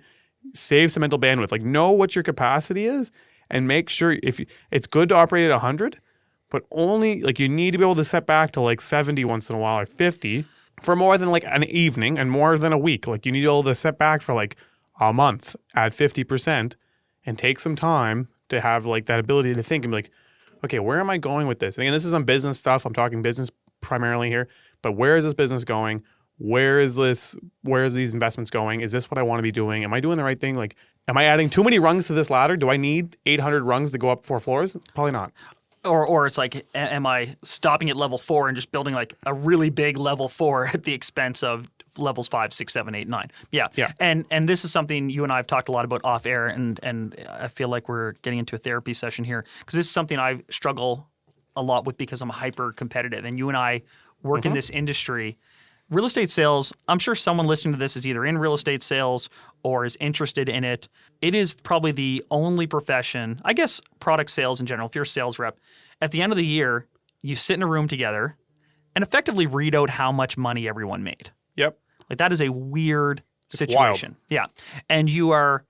save some mental bandwidth, like know what your capacity is and make sure it's good to operate at 100, but only like you need to be able to step back to like 70 once in a while or 50 for more than like an evening and more than a week. Like you need to be able to step back for like a month at 50% and take some time to have like that ability to think and be like, okay, where am I going with this? And again, this is on business stuff. I'm talking business primarily here, but where is this business going? Where is these investments going? Is this what I want to be doing? Am I doing the right thing? Like, am I adding too many rungs to this ladder? Do I need 800 rungs to go up 4 floors? Probably not. Or it's like, am I stopping at level 4 and just building like a really big level 4 at the expense of levels 5, 6, 7, 8, 9? Yeah. And this is something you and I have talked a lot about off air, and I feel like we're getting into a therapy session here because this is something I struggle a lot with because I'm hyper competitive, and you and I work in this industry. Real estate sales, I'm sure someone listening to this is either in real estate sales or is interested in it. It is probably the only profession, I guess product sales in general, if you're a sales rep, at the end of the year, you sit in a room together and effectively read out how much money everyone made. Yep. Like that is a weird situation. Wild. Yeah. And you are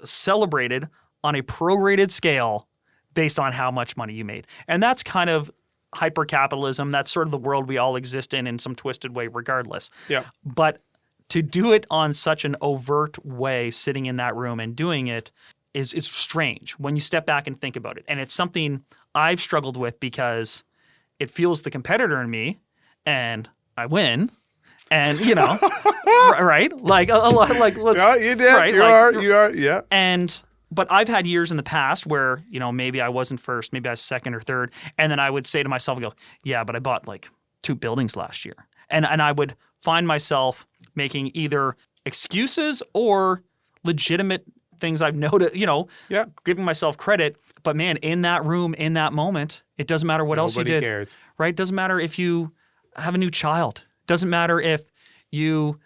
celebrated on a prorated scale based on how much money you made. And that's kind of hyper-capitalism. That's sort of the world we all exist in some twisted way regardless. Yeah. But to do it on such an overt way, sitting in that room and doing it is strange when you step back and think about it. And it's something I've struggled with because it fuels the competitor in me and I win. And, you know, right? Like, a lot, like, let's. Yeah, you did. Right? You are, yeah. But I've had years in the past where, you know, maybe I wasn't first, maybe I was second or third. And then I would say to myself, go, yeah, but I bought like 2 buildings last year. And I would find myself making either excuses or legitimate things I've noted, you know, giving myself credit. But man, in that room, in that moment, it doesn't matter what else you did. Nobody cares. Right? Doesn't matter if you have a new child. Doesn't matter if you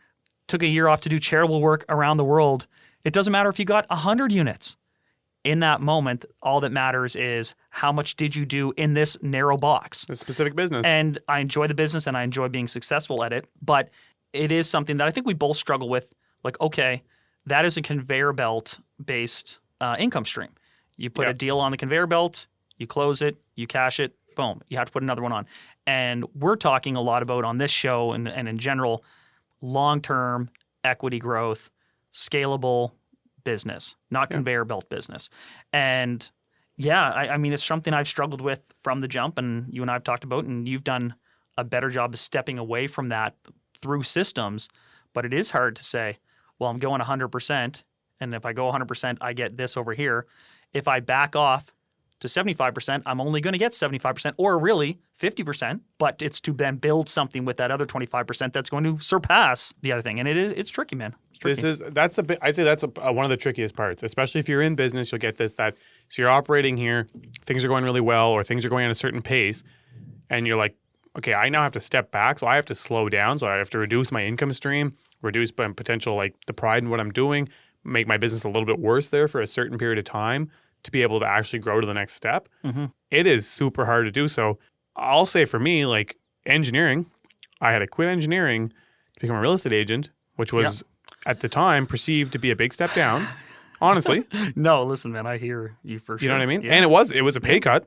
took a year off to do charitable work around the world. It doesn't matter if you got 100 units. In that moment, all that matters is how much did you do in this narrow box. A specific business. And I enjoy the business and I enjoy being successful at it. But it is something that I think we both struggle with. Like, okay, that is a conveyor belt-based income stream. You put a deal on the conveyor belt, you close it, you cash it, boom. You have to put another one on. And we're talking a lot about on this show and in general, long-term equity growth, scalable business, not conveyor belt business. And yeah, I mean, it's something I've struggled with from the jump, and you and I have talked about, and you've done a better job of stepping away from that through systems. But it is hard to say, well, I'm going 100%, and if I go 100%, I get this over here. If I back off to 75%, I'm only going to get 75%, or really 50%, but it's to then build something with that other 25% that's going to surpass the other thing. And it's tricky, man. It's tricky. That's a bit. I'd say that's one of the trickiest parts, especially if you're in business. You'll get this so you're operating here, things are going really well, or things are going at a certain pace, and you're like, okay, I now have to step back, so I have to slow down, so I have to reduce my income stream, reduce my potential, like the pride in what I'm doing, make my business a little bit worse there for a certain period of time to be able to actually grow to the next step. Mm-hmm. It is super hard to do so. I'll say for me, like engineering, I had to quit engineering to become a real estate agent, which was at the time perceived to be a big step down. Honestly. No, listen, man, I hear you for sure. You know what I mean? Yeah. And it was a pay cut.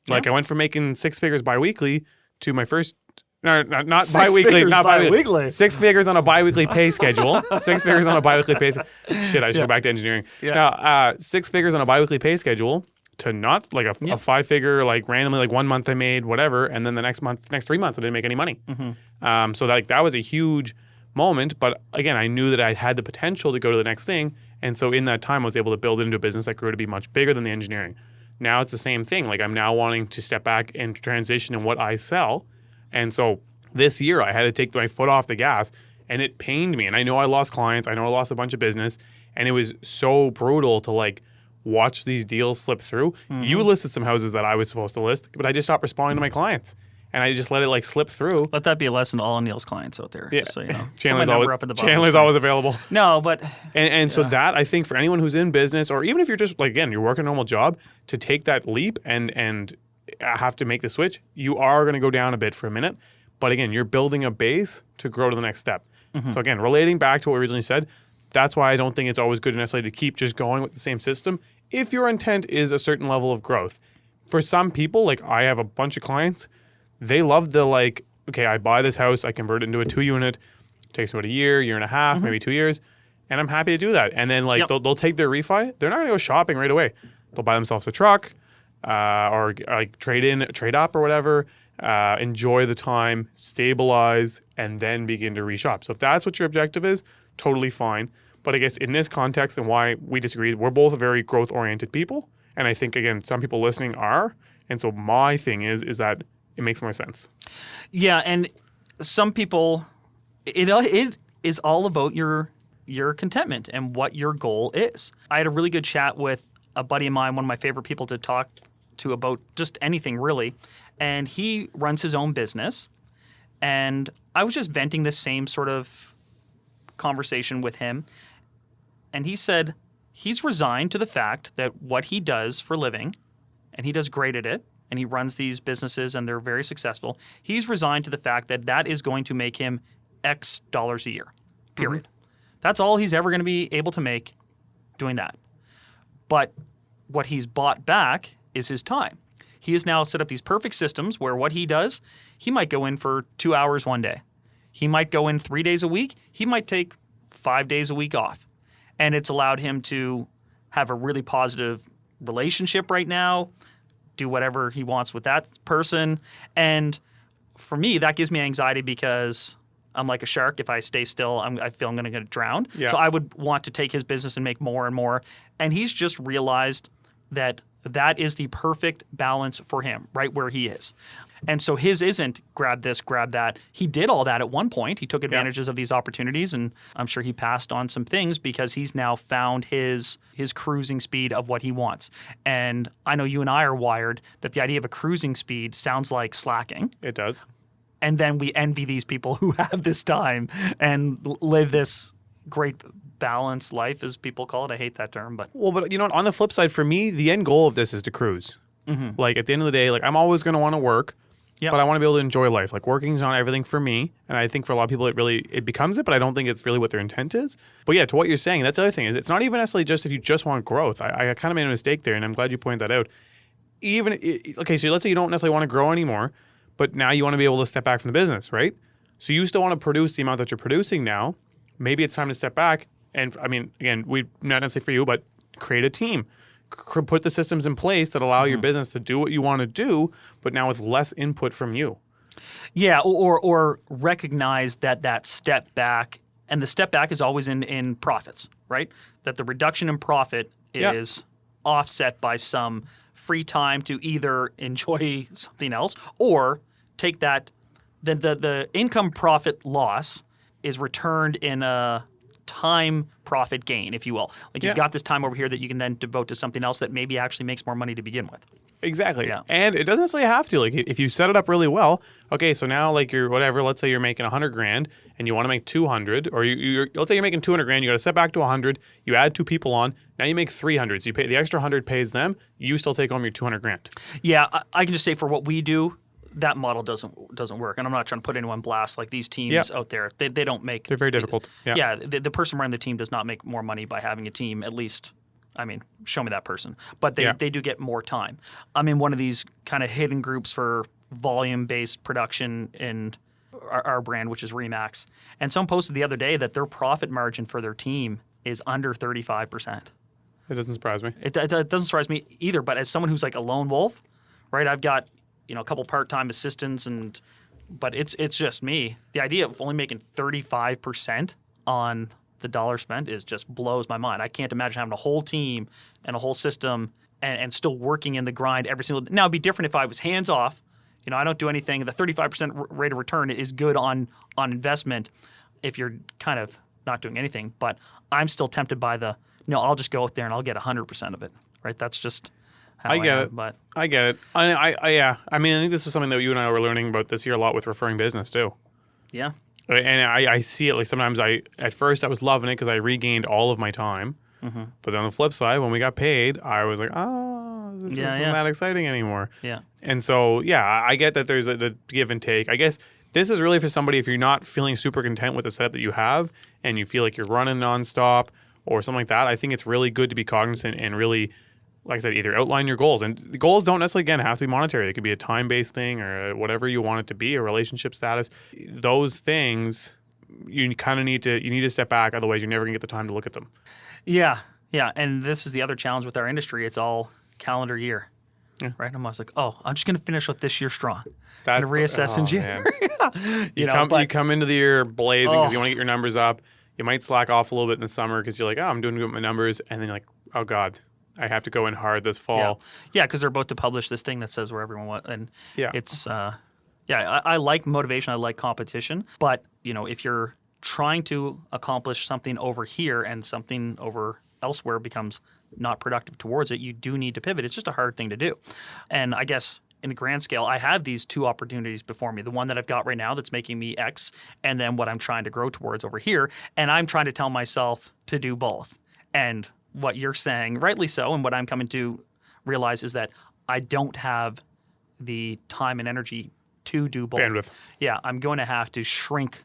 Like I went from making 6 figures biweekly to my first not biweekly, not biweekly. 6 figures on a biweekly pay schedule. 6 figures on a biweekly pay schedule. Shit, I should go back to engineering. Yeah. Now, 6 figures on a biweekly pay schedule to not like a 5-figure, like randomly, like 1 month I made whatever, and then the next 3 months I didn't make any money. Mm-hmm. So that was a huge moment. But again, I knew that I had the potential to go to the next thing, and so in that time I was able to build it into a business that grew to be much bigger than the engineering. Now it's the same thing. Like I'm now wanting to step back and transition in what I sell. And so this year I had to take my foot off the gas, and it pained me. And I know I lost clients. I know I lost a bunch of business, and it was so brutal to like watch these deals slip through. Mm-hmm. You listed some houses that I was supposed to list, but I just stopped responding to my clients. and I just let it like slip through. Let that be a lesson to all Neal's clients out there. Yeah. Just so you know. Chandler's Put my always, number up at the bottom of the Chandler's screen. always available. No, but And so that, I think, for anyone who's in business, or even if you're just, like, again, you're working a normal job, to take that leap and have to make the switch, you are going to go down a bit for a minute. But again, you're building a base to grow to the next step. So again, relating back to what we originally said, that's why I don't think it's always good necessarily to keep just going with the same system if your intent is a certain level of growth. For some people, like I have a bunch of clients, they love the like, okay, I buy this house, I convert it into a 2-unit, it takes about a year and a half, maybe 2 years, and I'm happy to do that. And then like they'll take their refi, they're not going to go shopping right away. They'll buy themselves a truck or like trade up or whatever, enjoy the time, stabilize, and then begin to reshop. So if that's what your objective is, totally fine. But I guess in this context and why we disagree, we're both very growth-oriented people. And I think, again, some people listening are. And so my thing is that it makes more sense. yeah, and some people, it is all about your contentment and what your goal is. I had a really good chat with a buddy of mine, one of my favorite people to talk to about just anything really. And he runs his own business. And I was just venting this same sort of conversation with him. And he said he's resigned to the fact that what he does for a living, and he does great at it, and he runs these businesses and they're very successful. He's resigned to the fact that that is going to make him X dollars a year, period. That's all he's ever going to be able to make doing that. But what he's bought back is his time. He has now set up these perfect systems where what he does, he might go in for 2 hours one day. He might go in 3 days a week. He might take 5 days a week off. And it's allowed him to have a really positive relationship right now, do whatever he wants with that person. And for me, that gives me anxiety because I'm like a shark. If I stay still, I feel I'm going to get drowned. Yeah. So I would want to take his business and make more and more. And he's just realized that that is the perfect balance for him, right where he is. And so his isn't grab this, grab that. He did all that at one point. He took advantages of these opportunities, and I'm sure he passed on some things because he's now found his cruising speed of what he wants. And I know you and I are wired that the idea of a cruising speed sounds like slacking. It does. And then we envy these people who have this time and live this great balanced life, as people call it. I hate that term, but Well, but you know, on the flip side, for me, the end goal of this is to cruise. Like at the end of the day, like I'm always going to want to work, but I want to be able to enjoy life. Like working is not everything for me, and I think for a lot of people, it becomes it. But I don't think it's really what their intent is. But yeah, to what you're saying, that's the other thing is it's not even necessarily just if you just want growth. I kind of made a mistake there, and I'm glad you pointed that out. Okay, so let's say you don't necessarily want to grow anymore, but now you want to be able to step back from the business, right? So you still want to produce the amount that you're producing now. Maybe it's time to step back. And I mean, again, not necessarily for you, but create a team. Put the systems in place that allow your business to do what you want to do, but now with less input from you. Yeah, or recognize that step back, and the step back is always in profits, right? That the reduction in profit is offset by some free time to either enjoy something else or take that. The income profit loss is returned in a time profit gain, if you will. Like you've got this time over here that you can then devote to something else that maybe actually makes more money to begin with. Exactly. Yeah. And it doesn't necessarily have to. Like if you set it up really well, okay, so now like you're whatever, let's say you're making $100,000 and you want to make 200, or let's say you're making $200,000, you got to set back to 100, you add 2 people on, now you make 300. So you pay the extra 100 pays them, you still take home your $200,000. Yeah, I can just say for what we do, that model doesn't work. And I'm not trying to put anyone on blast. Like these teams out there, they don't make... They're very difficult. Yeah, the person running the team does not make more money by having a team, at least... I mean, show me that person. But they do get more time. I'm in one of these kind of hidden groups for volume-based production in our brand, which is Remax. And someone posted the other day that their profit margin for their team is under 35%. It doesn't surprise me. It doesn't surprise me either. But as someone who's like a lone wolf, right, I've got a couple part-time assistants, but it's just me. The idea of only making 35% on the dollar spent just blows my mind. I can't imagine having a whole team and a whole system and still working in the grind every single day. Now, it'd be different if I was hands-off. I don't do anything. The 35% rate of return is good on investment if you're kind of not doing anything. But I'm still tempted by I'll just go out there and I'll get 100% of it, right? That's just how I get am, it. But I get it. Yeah. I mean, I think this is something that you and I were learning about this year a lot with referring business too. yeah. And I see it like sometimes at first I was loving it because I regained all of my time. Mm-hmm. But then on the flip side, when we got paid, I was like, oh, this isn't that exciting anymore. Yeah. And so, yeah, I get that there's the give and take. I guess this is really for somebody if you're not feeling super content with the setup that you have and you feel like you're running nonstop or something like that. I think it's really good to be cognizant and really, like I said, either outline your goals. And the goals don't necessarily, again, have to be monetary. They could be a time-based thing or whatever you want it to be, a relationship status. Those things, you kind of need to step back. Otherwise, you're never going to get the time to look at them. Yeah. Yeah. And this is the other challenge with our industry. It's all calendar year. Yeah. Right. I'm always like, I'm just going to finish with this year strong. And reassess in January. You come into the year blazing because you want to get your numbers up. You might slack off a little bit in the summer because you're like, I'm doing good with my numbers. And then you're like, oh, God, I have to go in hard this fall. Yeah, because they're about to publish this thing that says where everyone wants. And it's, I like motivation. I like competition. But, if you're trying to accomplish something over here and something over elsewhere becomes not productive towards it, you do need to pivot. It's just a hard thing to do. And I guess in a grand scale, I have these two opportunities before me. The one that I've got right now that's making me X, and then what I'm trying to grow towards over here. And I'm trying to tell myself to do both. And what you're saying, rightly so, and what I'm coming to realize is that I don't have the time and energy to do both. Bandwidth. Yeah, I'm going to have to shrink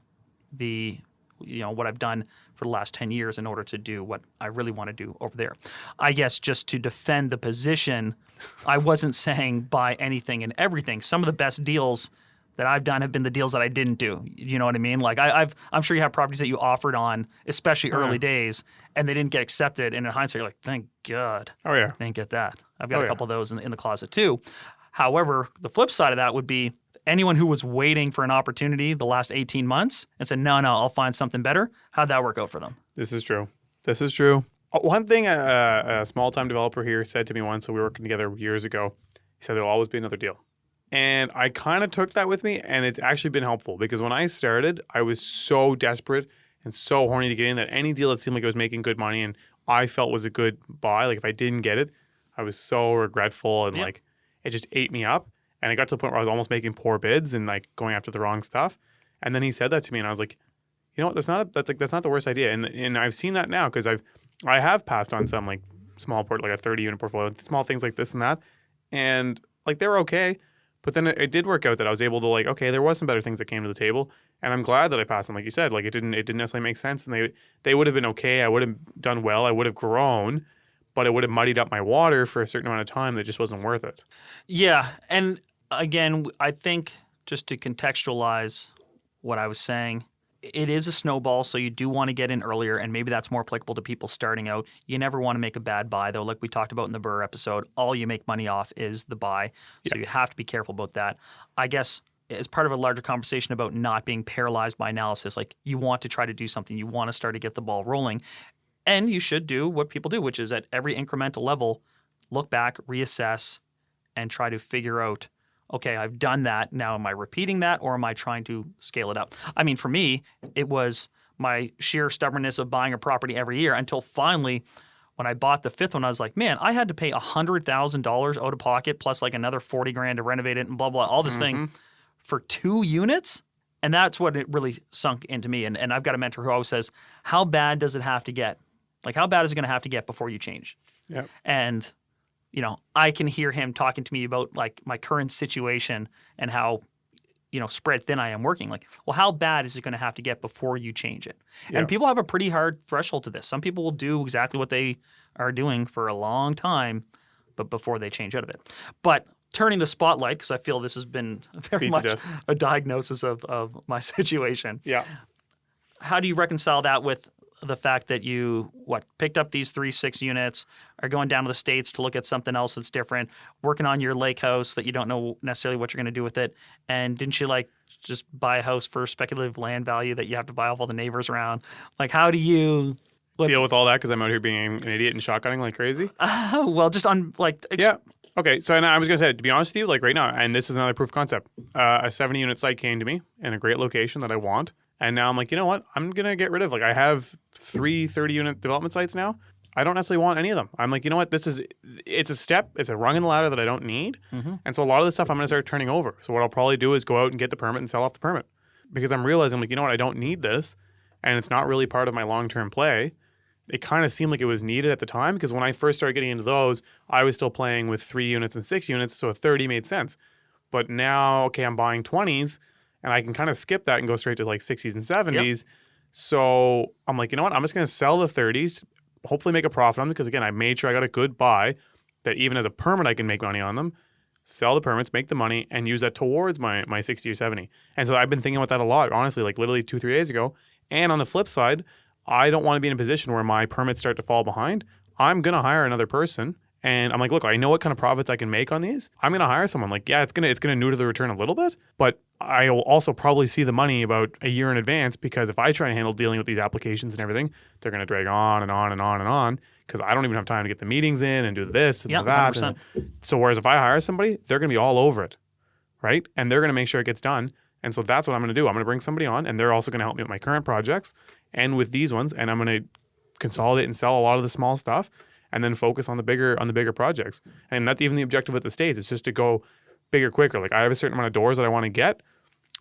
what I've done for the last 10 years in order to do what I really want to do over there. I guess just to defend the position, I wasn't saying buy anything and everything. Some of the best deals that I've done have been the deals that I didn't do. You know what I mean? Like I'm sure you have properties that you offered on, especially early days, and they didn't get accepted. And in hindsight, you're like, thank God. Oh yeah, I didn't get that. I've got a couple of those in the closet too. However, the flip side of that would be anyone who was waiting for an opportunity the last 18 months and said, no, I'll find something better. How'd that work out for them? This is true. One thing a small-time developer here said to me once when we were working together years ago, he said there'll always be another deal. And I kind of took that with me, and it's actually been helpful because when I started, I was so desperate and so horny to get in that any deal that seemed like it was making good money and I felt was a good buy, like if I didn't get it, I was so regretful and like it just ate me up. And I got to the point where I was almost making poor bids and like going after the wrong stuff. And then he said that to me, and I was like, you know what? That's not the worst idea. And I've seen that now because I have passed on some like small like a 30-unit portfolio, small things like this and that, and like they were okay. But then it did work out that I was able to like, okay, there was some better things that came to the table, and I'm glad that I passed them. Like you said, like it didn't necessarily make sense, and they would have been okay. I would have done well. I would have grown, but it would have muddied up my water for a certain amount of time that just wasn't worth it. Yeah, and again, I think just to contextualize what I was saying, it is a snowball, so you do want to get in earlier, and maybe that's more applicable to people starting out. You never want to make a bad buy, though. Like we talked about in the Burr episode, all you make money off is the buy, so you have to be careful about that. I guess as part of a larger conversation about not being paralyzed by analysis, like you want to try to do something. You want to start to get the ball rolling, and you should do what people do, which is at every incremental level, look back, reassess, and try to figure out, okay, I've done that. Now, am I repeating that or am I trying to scale it up? I mean, for me, it was my sheer stubbornness of buying a property every year until finally, when I bought the fifth one, I was like, man, I had to pay $100,000 out of pocket plus like another $40,000 to renovate it and blah, blah, all this thing for 2 units. And that's what it really sunk into me. And I've got a mentor who always says, how bad does it have to get? Like, how bad is it going to have to get before you change? Yep. And I can hear him talking to me about like my current situation and how, spread thin I am working. Like, well, how bad is it going to have to get before you change it? Yeah. And people have a pretty hard threshold to this. Some people will do exactly what they are doing for a long time, but before they change out of it. But turning the spotlight, because I feel this has been very much a diagnosis of my situation. Yeah. How do you reconcile that with the fact that you picked up these 3-6 units, are going down to the States to look at something else that's different, working on your lake house that you don't know necessarily what you're going to do with it, and didn't you just buy a house for speculative land value that you have to buy off all the neighbors around? Like, how do you deal with all that? Because I'm out here being an idiot and shotgunning like crazy. Well, just on yeah. Okay, so I was going to say, to be honest with you, like right now, and this is another proof of concept, a 70-unit site came to me in a great location that I want. And now I'm like, you know what? I'm going to get rid of, I have 3 30-unit development sites now. I don't necessarily want any of them. I'm like, you know what? It's a step, it's a rung in the ladder that I don't need. And so a lot of the stuff I'm going to start turning over. So what I'll probably do is go out and get the permit and sell off the permit, because I'm realizing, like, you know what? I don't need this, and it's not really part of my long-term play. It kind of seemed like it was needed at the time, because when I first started getting into those, I was still playing with 3 units and 6 units, so a 30 made sense. But now, okay, I'm buying 20s, and I can kind of skip that and go straight to like 60s and 70s. Yep. So I'm like, you know what? I'm just going to sell the 30s, hopefully make a profit on them, because again, I made sure I got a good buy that even as a permit, I can make money on them. Sell the permits, make the money, and use that towards my 60 or 70. And so I've been thinking about that a lot, honestly, like literally 2-3 days ago. And on the flip side, I don't want to be in a position where my permits start to fall behind. I'm going to hire another person. And I'm like, look, I know what kind of profits I can make on these. I'm going to hire someone. Like, yeah, it's going to neuter the return a little bit, but I will also probably see the money about a year in advance, because if I try and handle dealing with these applications and everything, they're going to drag on and on and on and on, because I don't even have time to get the meetings in and do this and do that. And so whereas if I hire somebody, they're going to be all over it, right? And they're going to make sure it gets done. And so that's what I'm going to do. I'm going to bring somebody on, and they're also going to help me with my current projects and with these ones. And I'm going to consolidate and sell a lot of the small stuff, and then focus on the bigger projects. And that's even the objective with the States. It's just to go bigger, quicker. Like, I have a certain amount of doors that I want to get,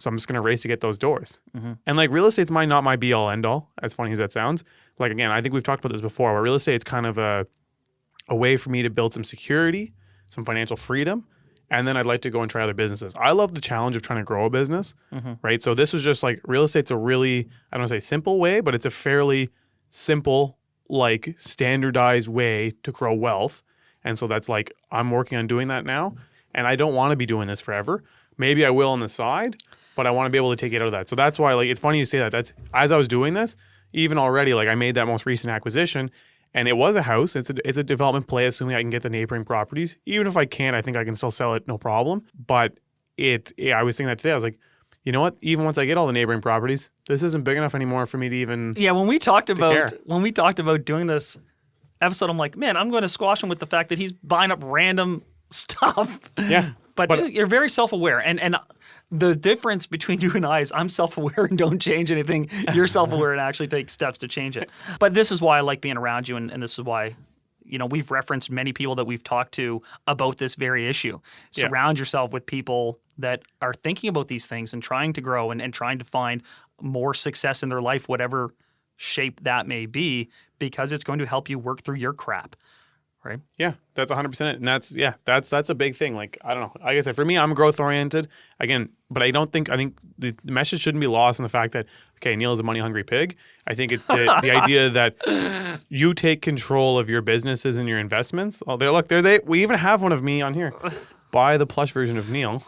so I'm just going to race to get those doors. And like, real estate's not my be all end all, as funny as that sounds. Like, again, I think we've talked about this before, where real estate's kind of a way for me to build some security, some financial freedom, and then I'd like to go and try other businesses. I love the challenge of trying to grow a business, right? So this was just like, real estate's a really, I don't want to say simple way, but it's a fairly simple, like, standardized way to grow wealth. And so that's like, I'm working on doing that now, and I don't want to be doing this forever. Maybe I will on the side, but I want to be able to take it out of that. So that's why, like, it's funny you say that. That's, as I was doing this, even already, like, I made that most recent acquisition, and it was a house. It's a development play, assuming I can get the neighboring properties. Even if I can't, I think I can still sell it, no problem. But I was thinking that today. I was like, you know what? Even once I get all the neighboring properties, this isn't big enough anymore for me to even. Yeah, when we talked about doing this episode, I'm like, man, I'm going to squash him with the fact that he's buying up random stuff. Yeah. But you're very self-aware. And the difference between you and I is I'm self-aware and don't change anything. You're self-aware and actually take steps to change it. But this is why I like being around you, and this is why, you know, we've referenced many people that we've talked to about this very issue. Surround yourself with people that are thinking about these things and trying to grow and trying to find more success in their life, whatever shape that may be, because it's going to help you work through your crap. Right. Yeah, that's 100% it. And that's a big thing. Like, I don't know. Like I said, for me, I'm growth oriented again, but I think the message shouldn't be lost in the fact that, okay, Neal is a money hungry pig. I think it's the idea that you take control of your businesses and your investments. Oh, we even have one of me on here. Buy the plush version of Neal.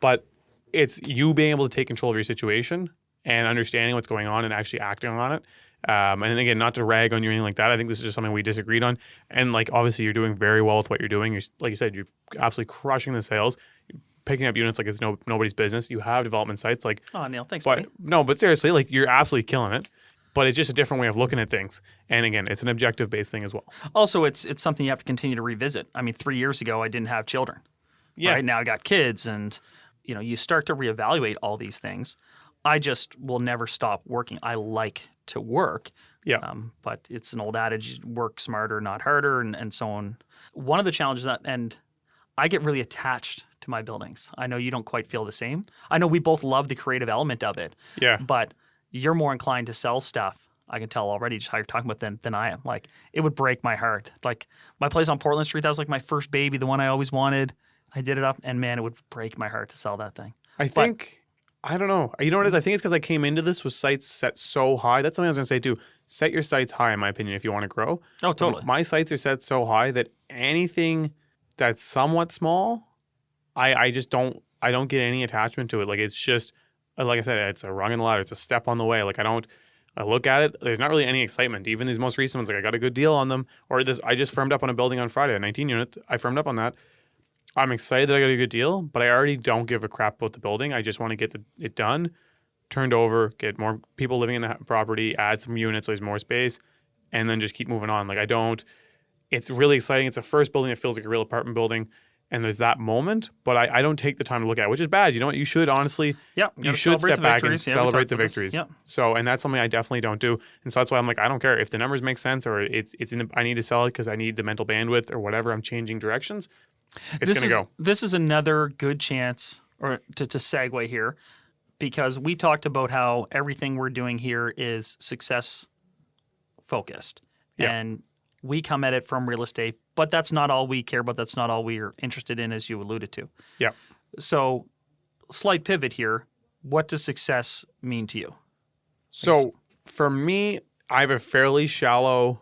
But it's you being able to take control of your situation and understanding what's going on and actually acting on it. And again, not to rag on you or anything like that. I think this is just something we disagreed on. And like, obviously, you're doing very well with what you're doing. You're, like you said, you're absolutely crushing the sales, picking up units like it's nobody's business. You have development sites. Like, oh, Neal, thanks, buddy. No, but seriously, like, you're absolutely killing it. But it's just a different way of looking at things. And again, it's an objective-based thing as well. Also, it's something you have to continue to revisit. I mean, 3 years ago, I didn't have children. Yeah. Right now, I got kids, and you know, you start to reevaluate all these things. I just will never stop working. I like to work. Yeah. But it's an old adage, work smarter, not harder, and so on. One of the challenges, and I get really attached to my buildings. I know you don't quite feel the same. I know we both love the creative element of it. Yeah. But you're more inclined to sell stuff. I can tell already just how you're talking about than I am. Like, it would break my heart. Like, my place on Portland Street, that was like my first baby, the one I always wanted. I did it up, and man, it would break my heart to sell that thing. I don't know. You know what it is? I think it's because I came into this with sights set so high. That's something I was going to say too. Set your sights high, in my opinion, if you want to grow. Oh, totally. My sights are set so high that anything that's somewhat small, I just don't get any attachment to it. Like, it's just, like I said, it's a rung in the ladder. It's a step on the way. Like, I look at it, there's not really any excitement. Even these most recent ones, like, I got a good deal on them. Or I just firmed up on a building on Friday, a 19 unit. I firmed up on that. I'm excited that I got a good deal, but I already don't give a crap about the building. I just want to get it done, turned over, get more people living in the property, add some units so there's more space, and then just keep moving on. Like, it's really exciting. It's the first building that feels like a real apartment building. and there's that moment, but I don't take the time to look at it, which is bad. You know what? You should honestly, you should step back and celebrate the victories. Yeah. So, and that's something I definitely don't do. And so that's why I'm like, I don't care if the numbers make sense or I need to sell it because I need the mental bandwidth or whatever. I'm changing directions. It's going to go. This is another good chance or to segue here, because we talked about how everything we're doing here is success focused. Yeah. And we come at it from real estate, but that's not all we care about. That's not all we're interested in, as you alluded to. Yeah. So, slight pivot here. What does success mean to you? So, for me, I have a fairly shallow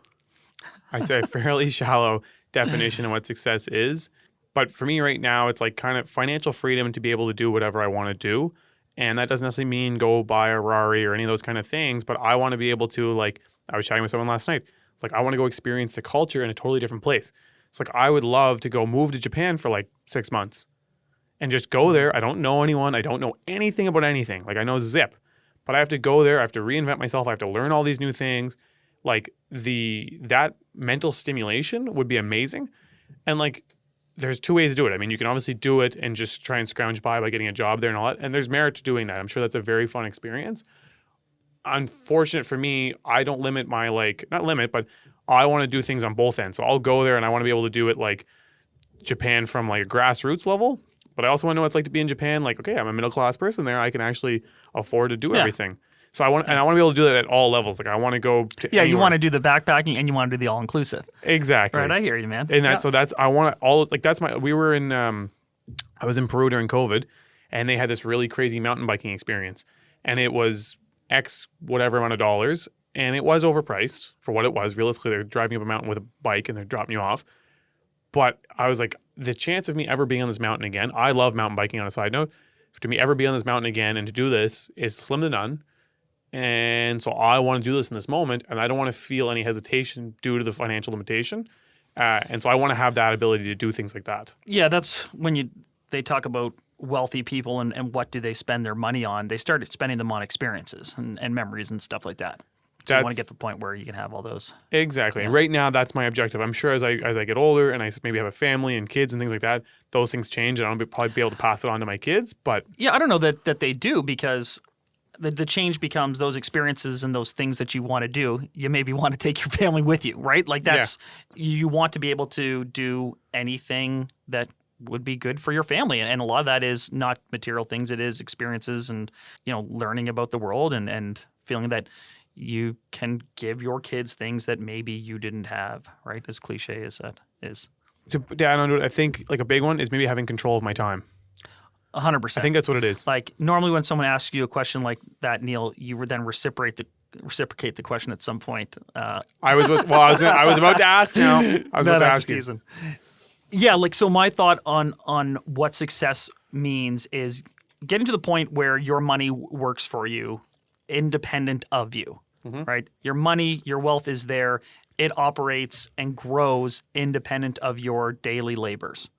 definition of what success is. But for me right now, it's like kind of financial freedom to be able to do whatever I want to do. And that doesn't necessarily mean go buy a Rari or any of those kind of things. But I want to be able to, like, I was chatting with someone last night. Like, I want to go experience the culture in a totally different place. It's like, I would love to go move to Japan for like 6 months and just go there. I don't know anyone. I don't know anything about anything. Like, I know zip, but I have to go there. I have to reinvent myself. I have to learn all these new things. Like, that mental stimulation would be amazing. And like, there's two ways to do it. I mean, you can obviously do it and just try and scrounge by getting a job there and all that. And there's merit to doing that. I'm sure that's a very fun experience. Unfortunate for me, I don't limit my not limit, but I want to do things on both ends. So I'll go there and I want to be able to do it like Japan from like a grassroots level, but I also want to know what it's like to be in Japan. Like, okay, I'm a middle class person there. I can actually afford to do everything. So I want to be able to do that at all levels. Like I want to go to anywhere. You want to do the backpacking and you want to do the all inclusive. Exactly. Right, I hear you, man. And so that's I want to all like that's my. We were in I was in Peru during COVID, and they had this really crazy mountain biking experience, and it was X whatever amount of dollars, and it was overpriced for what it was. Realistically, they're driving up a mountain with a bike and they're dropping you off. But I was like, the chance of me ever being on this mountain again, I love mountain biking on a side note, to me ever be on this mountain again and to do this is slim to none. And so I want to do this in this moment, and I don't want to feel any hesitation due to the financial limitation. And so I want to have that ability to do things like that. Yeah, that's when they talk about wealthy people and what do they spend their money on. They started spending them on experiences and memories and stuff like that. So you want to get to the point where you can have all those. Exactly. Yeah. And right now, that's my objective. I'm sure as I get older and I maybe have a family and kids and things like that, those things change, and I'll probably be able to pass it on to my kids. But yeah, I don't know that they do, because the change becomes those experiences and those things that you want to do. You maybe want to take your family with you, right? Like you want to be able to do anything that would be good for your family. And a lot of that is not material things. It is experiences and, learning about the world and feeling that you can give your kids things that maybe you didn't have, right? As cliche as that is. To add on to it, I think like a big one is maybe having control of my time. 100%. I think that's what it is. Like normally when someone asks you a question like that, Neal, you would then reciprocate the question at some point. I was about to ask now. I was about to ask you. Yeah, like so my thought on what success means is getting to the point where your money works for you independent of you, right? Your money, your wealth is there. It operates and grows independent of your daily labors,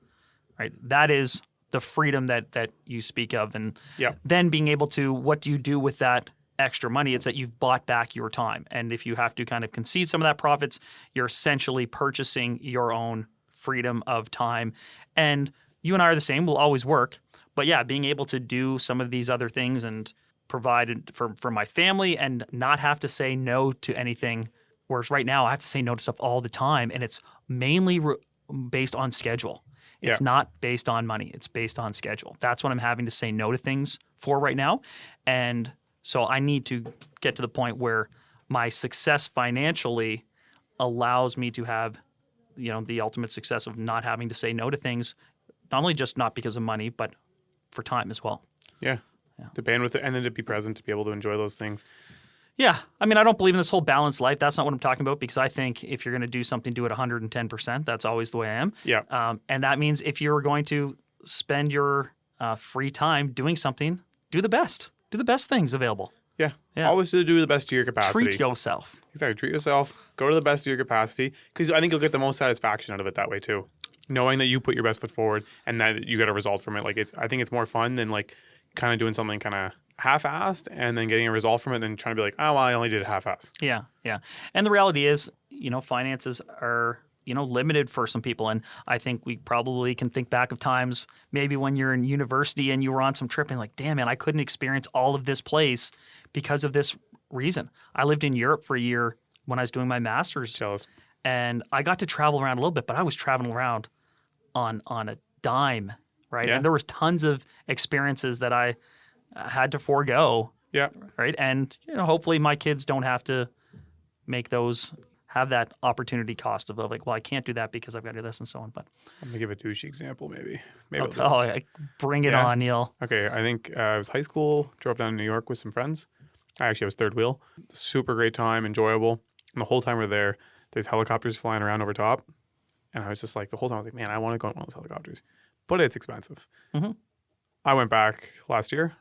right? That is the freedom that you speak of. And then being able to, what do you do with that extra money? It's that you've bought back your time. And if you have to kind of concede some of that profits, you're essentially purchasing your own freedom of time. And you and I are the same. We'll always work. But yeah, being able to do some of these other things and provide for my family and not have to say no to anything. Whereas right now I have to say no to stuff all the time. And it's mainly based on schedule. It's not based on money. It's based on schedule. That's what I'm having to say no to things for right now. And so I need to get to the point where my success financially allows me to have, the ultimate success of not having to say no to things, not only just not because of money, but for time as well. Yeah. The bandwidth, and then to be present, to be able to enjoy those things. Yeah. I mean, I don't believe in this whole balanced life. That's not what I'm talking about, because I think if you're going to do something, do it 110%. That's always the way I am. Yeah. And that means if you're going to spend your free time doing something, do the best. Do the best things available. Yeah. Always do the best to your capacity. Treat yourself. Exactly. Treat yourself. Go to the best of your capacity, because I think you'll get the most satisfaction out of it that way too. Knowing that you put your best foot forward and that you get a result from it. Like I think it's more fun than like kind of doing something kind of half-assed and then getting a result from it and then trying to be like, oh, well, I only did half-assed. Yeah. And the reality is, finances are, limited for some people. And I think we probably can think back of times maybe when you're in university and you were on some trip and like, damn, man, I couldn't experience all of this place because of this reason. I lived in Europe for a year when I was doing my master's. Jealous. And I got to travel around a little bit, but I was traveling around on a dime, right? Yeah. And there was tons of experiences that I had to forego. Yeah. Right. And, hopefully my kids don't have to have that opportunity cost of like, well, I can't do that because I've got to do this and so on. But I'm going to give a douchey example, maybe. okay, bring it on, Neal. Okay. I think it was high school, drove down to New York with some friends. I was third wheel. Super great time, enjoyable. And the whole time we're there, there's helicopters flying around over top. And I was just like, the whole time I was like, man, I want to go on one of those helicopters. But it's expensive. Mm-hmm. I went back last year.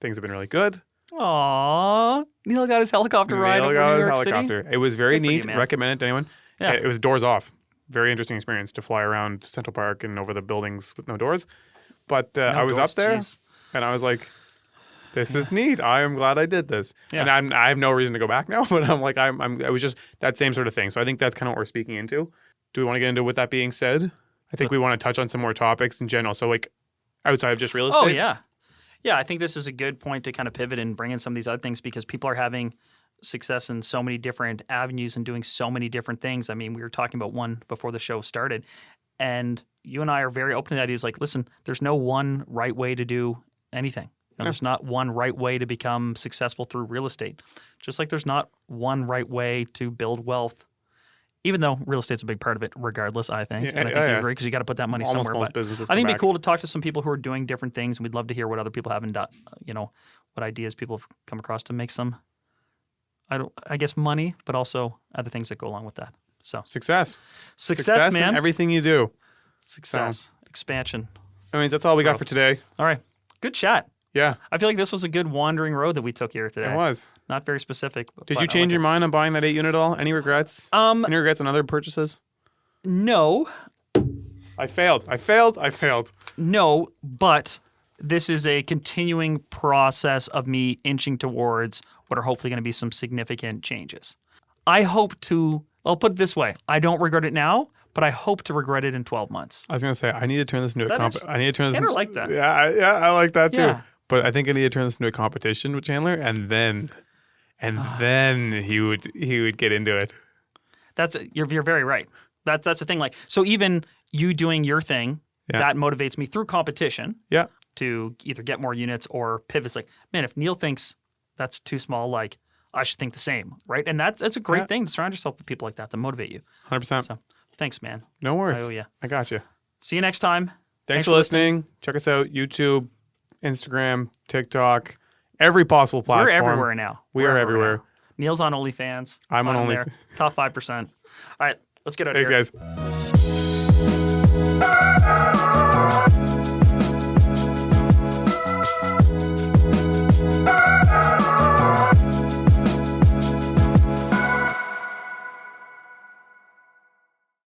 Things have been really good. Aww. Neal got his helicopter ride over New York City. It was very neat. You, recommend it to anyone. Yeah. It was doors off. Very interesting experience to fly around Central Park and over the buildings with no doors. But I was up there and I was like, this is neat. I am glad I did this. Yeah. And I have no reason to go back now, but I'm like, it was just that same sort of thing. So I think that's kind of what we're speaking into. Do we want to get into with that being said? I think we want to touch on some more topics in general. So like outside of just real estate. Oh, yeah. Yeah, I think this is a good point to kind of pivot and bring in some of these other things because people are having success in so many different avenues and doing so many different things. I mean, we were talking about one before the show started, and you and I are very open to that. He's like, listen, there's no one right way to do anything. There's not one right way to become successful through real estate. Just like there's not one right way to build wealth. Even though real estate's a big part of it, regardless, I think. And I think you agree because you got to put that money somewhere. But I think it'd be cool to talk to some people who are doing different things, and we'd love to hear what other people haven't done. What ideas people have come across to make some, I guess, money, but also other things that go along with that. So success, man. In everything you do. Success, expansion. Anyways, that's all we got for today. All right, good chat. Yeah. I feel like this was a good wandering road that we took here today. It was. Not very specific. Did you change your mind on buying that 8-unit at all? Any regrets? Any regrets on other purchases? No. I failed. No, but this is a continuing process of me inching towards what are hopefully going to be some significant changes. I'll put it this way. I don't regret it now, but I hope to regret it in 12 months. I was going to say, I need to turn this into a competition. I need to turn this into... like that. Yeah, I like that too. Yeah. But I think I need to turn this into a competition with Chandler, and then he would get into it. You're very right. That's the thing. Like, so even you doing your thing, that motivates me through competition. Yeah. To either get more units or pivots. Like, man, if Neal thinks that's too small, like I should think the same, right? And that's a great thing to surround yourself with people like that motivate you. 100%. So, thanks, man. No worries. I owe you. I got you. See you next time. Thanks for listening. Check us out. YouTube, Instagram, TikTok, every possible platform. We're everywhere now. We are everywhere. Neal's on OnlyFans. I'm on OnlyFans. Top 5%. All right, let's get out of here. Thanks, guys.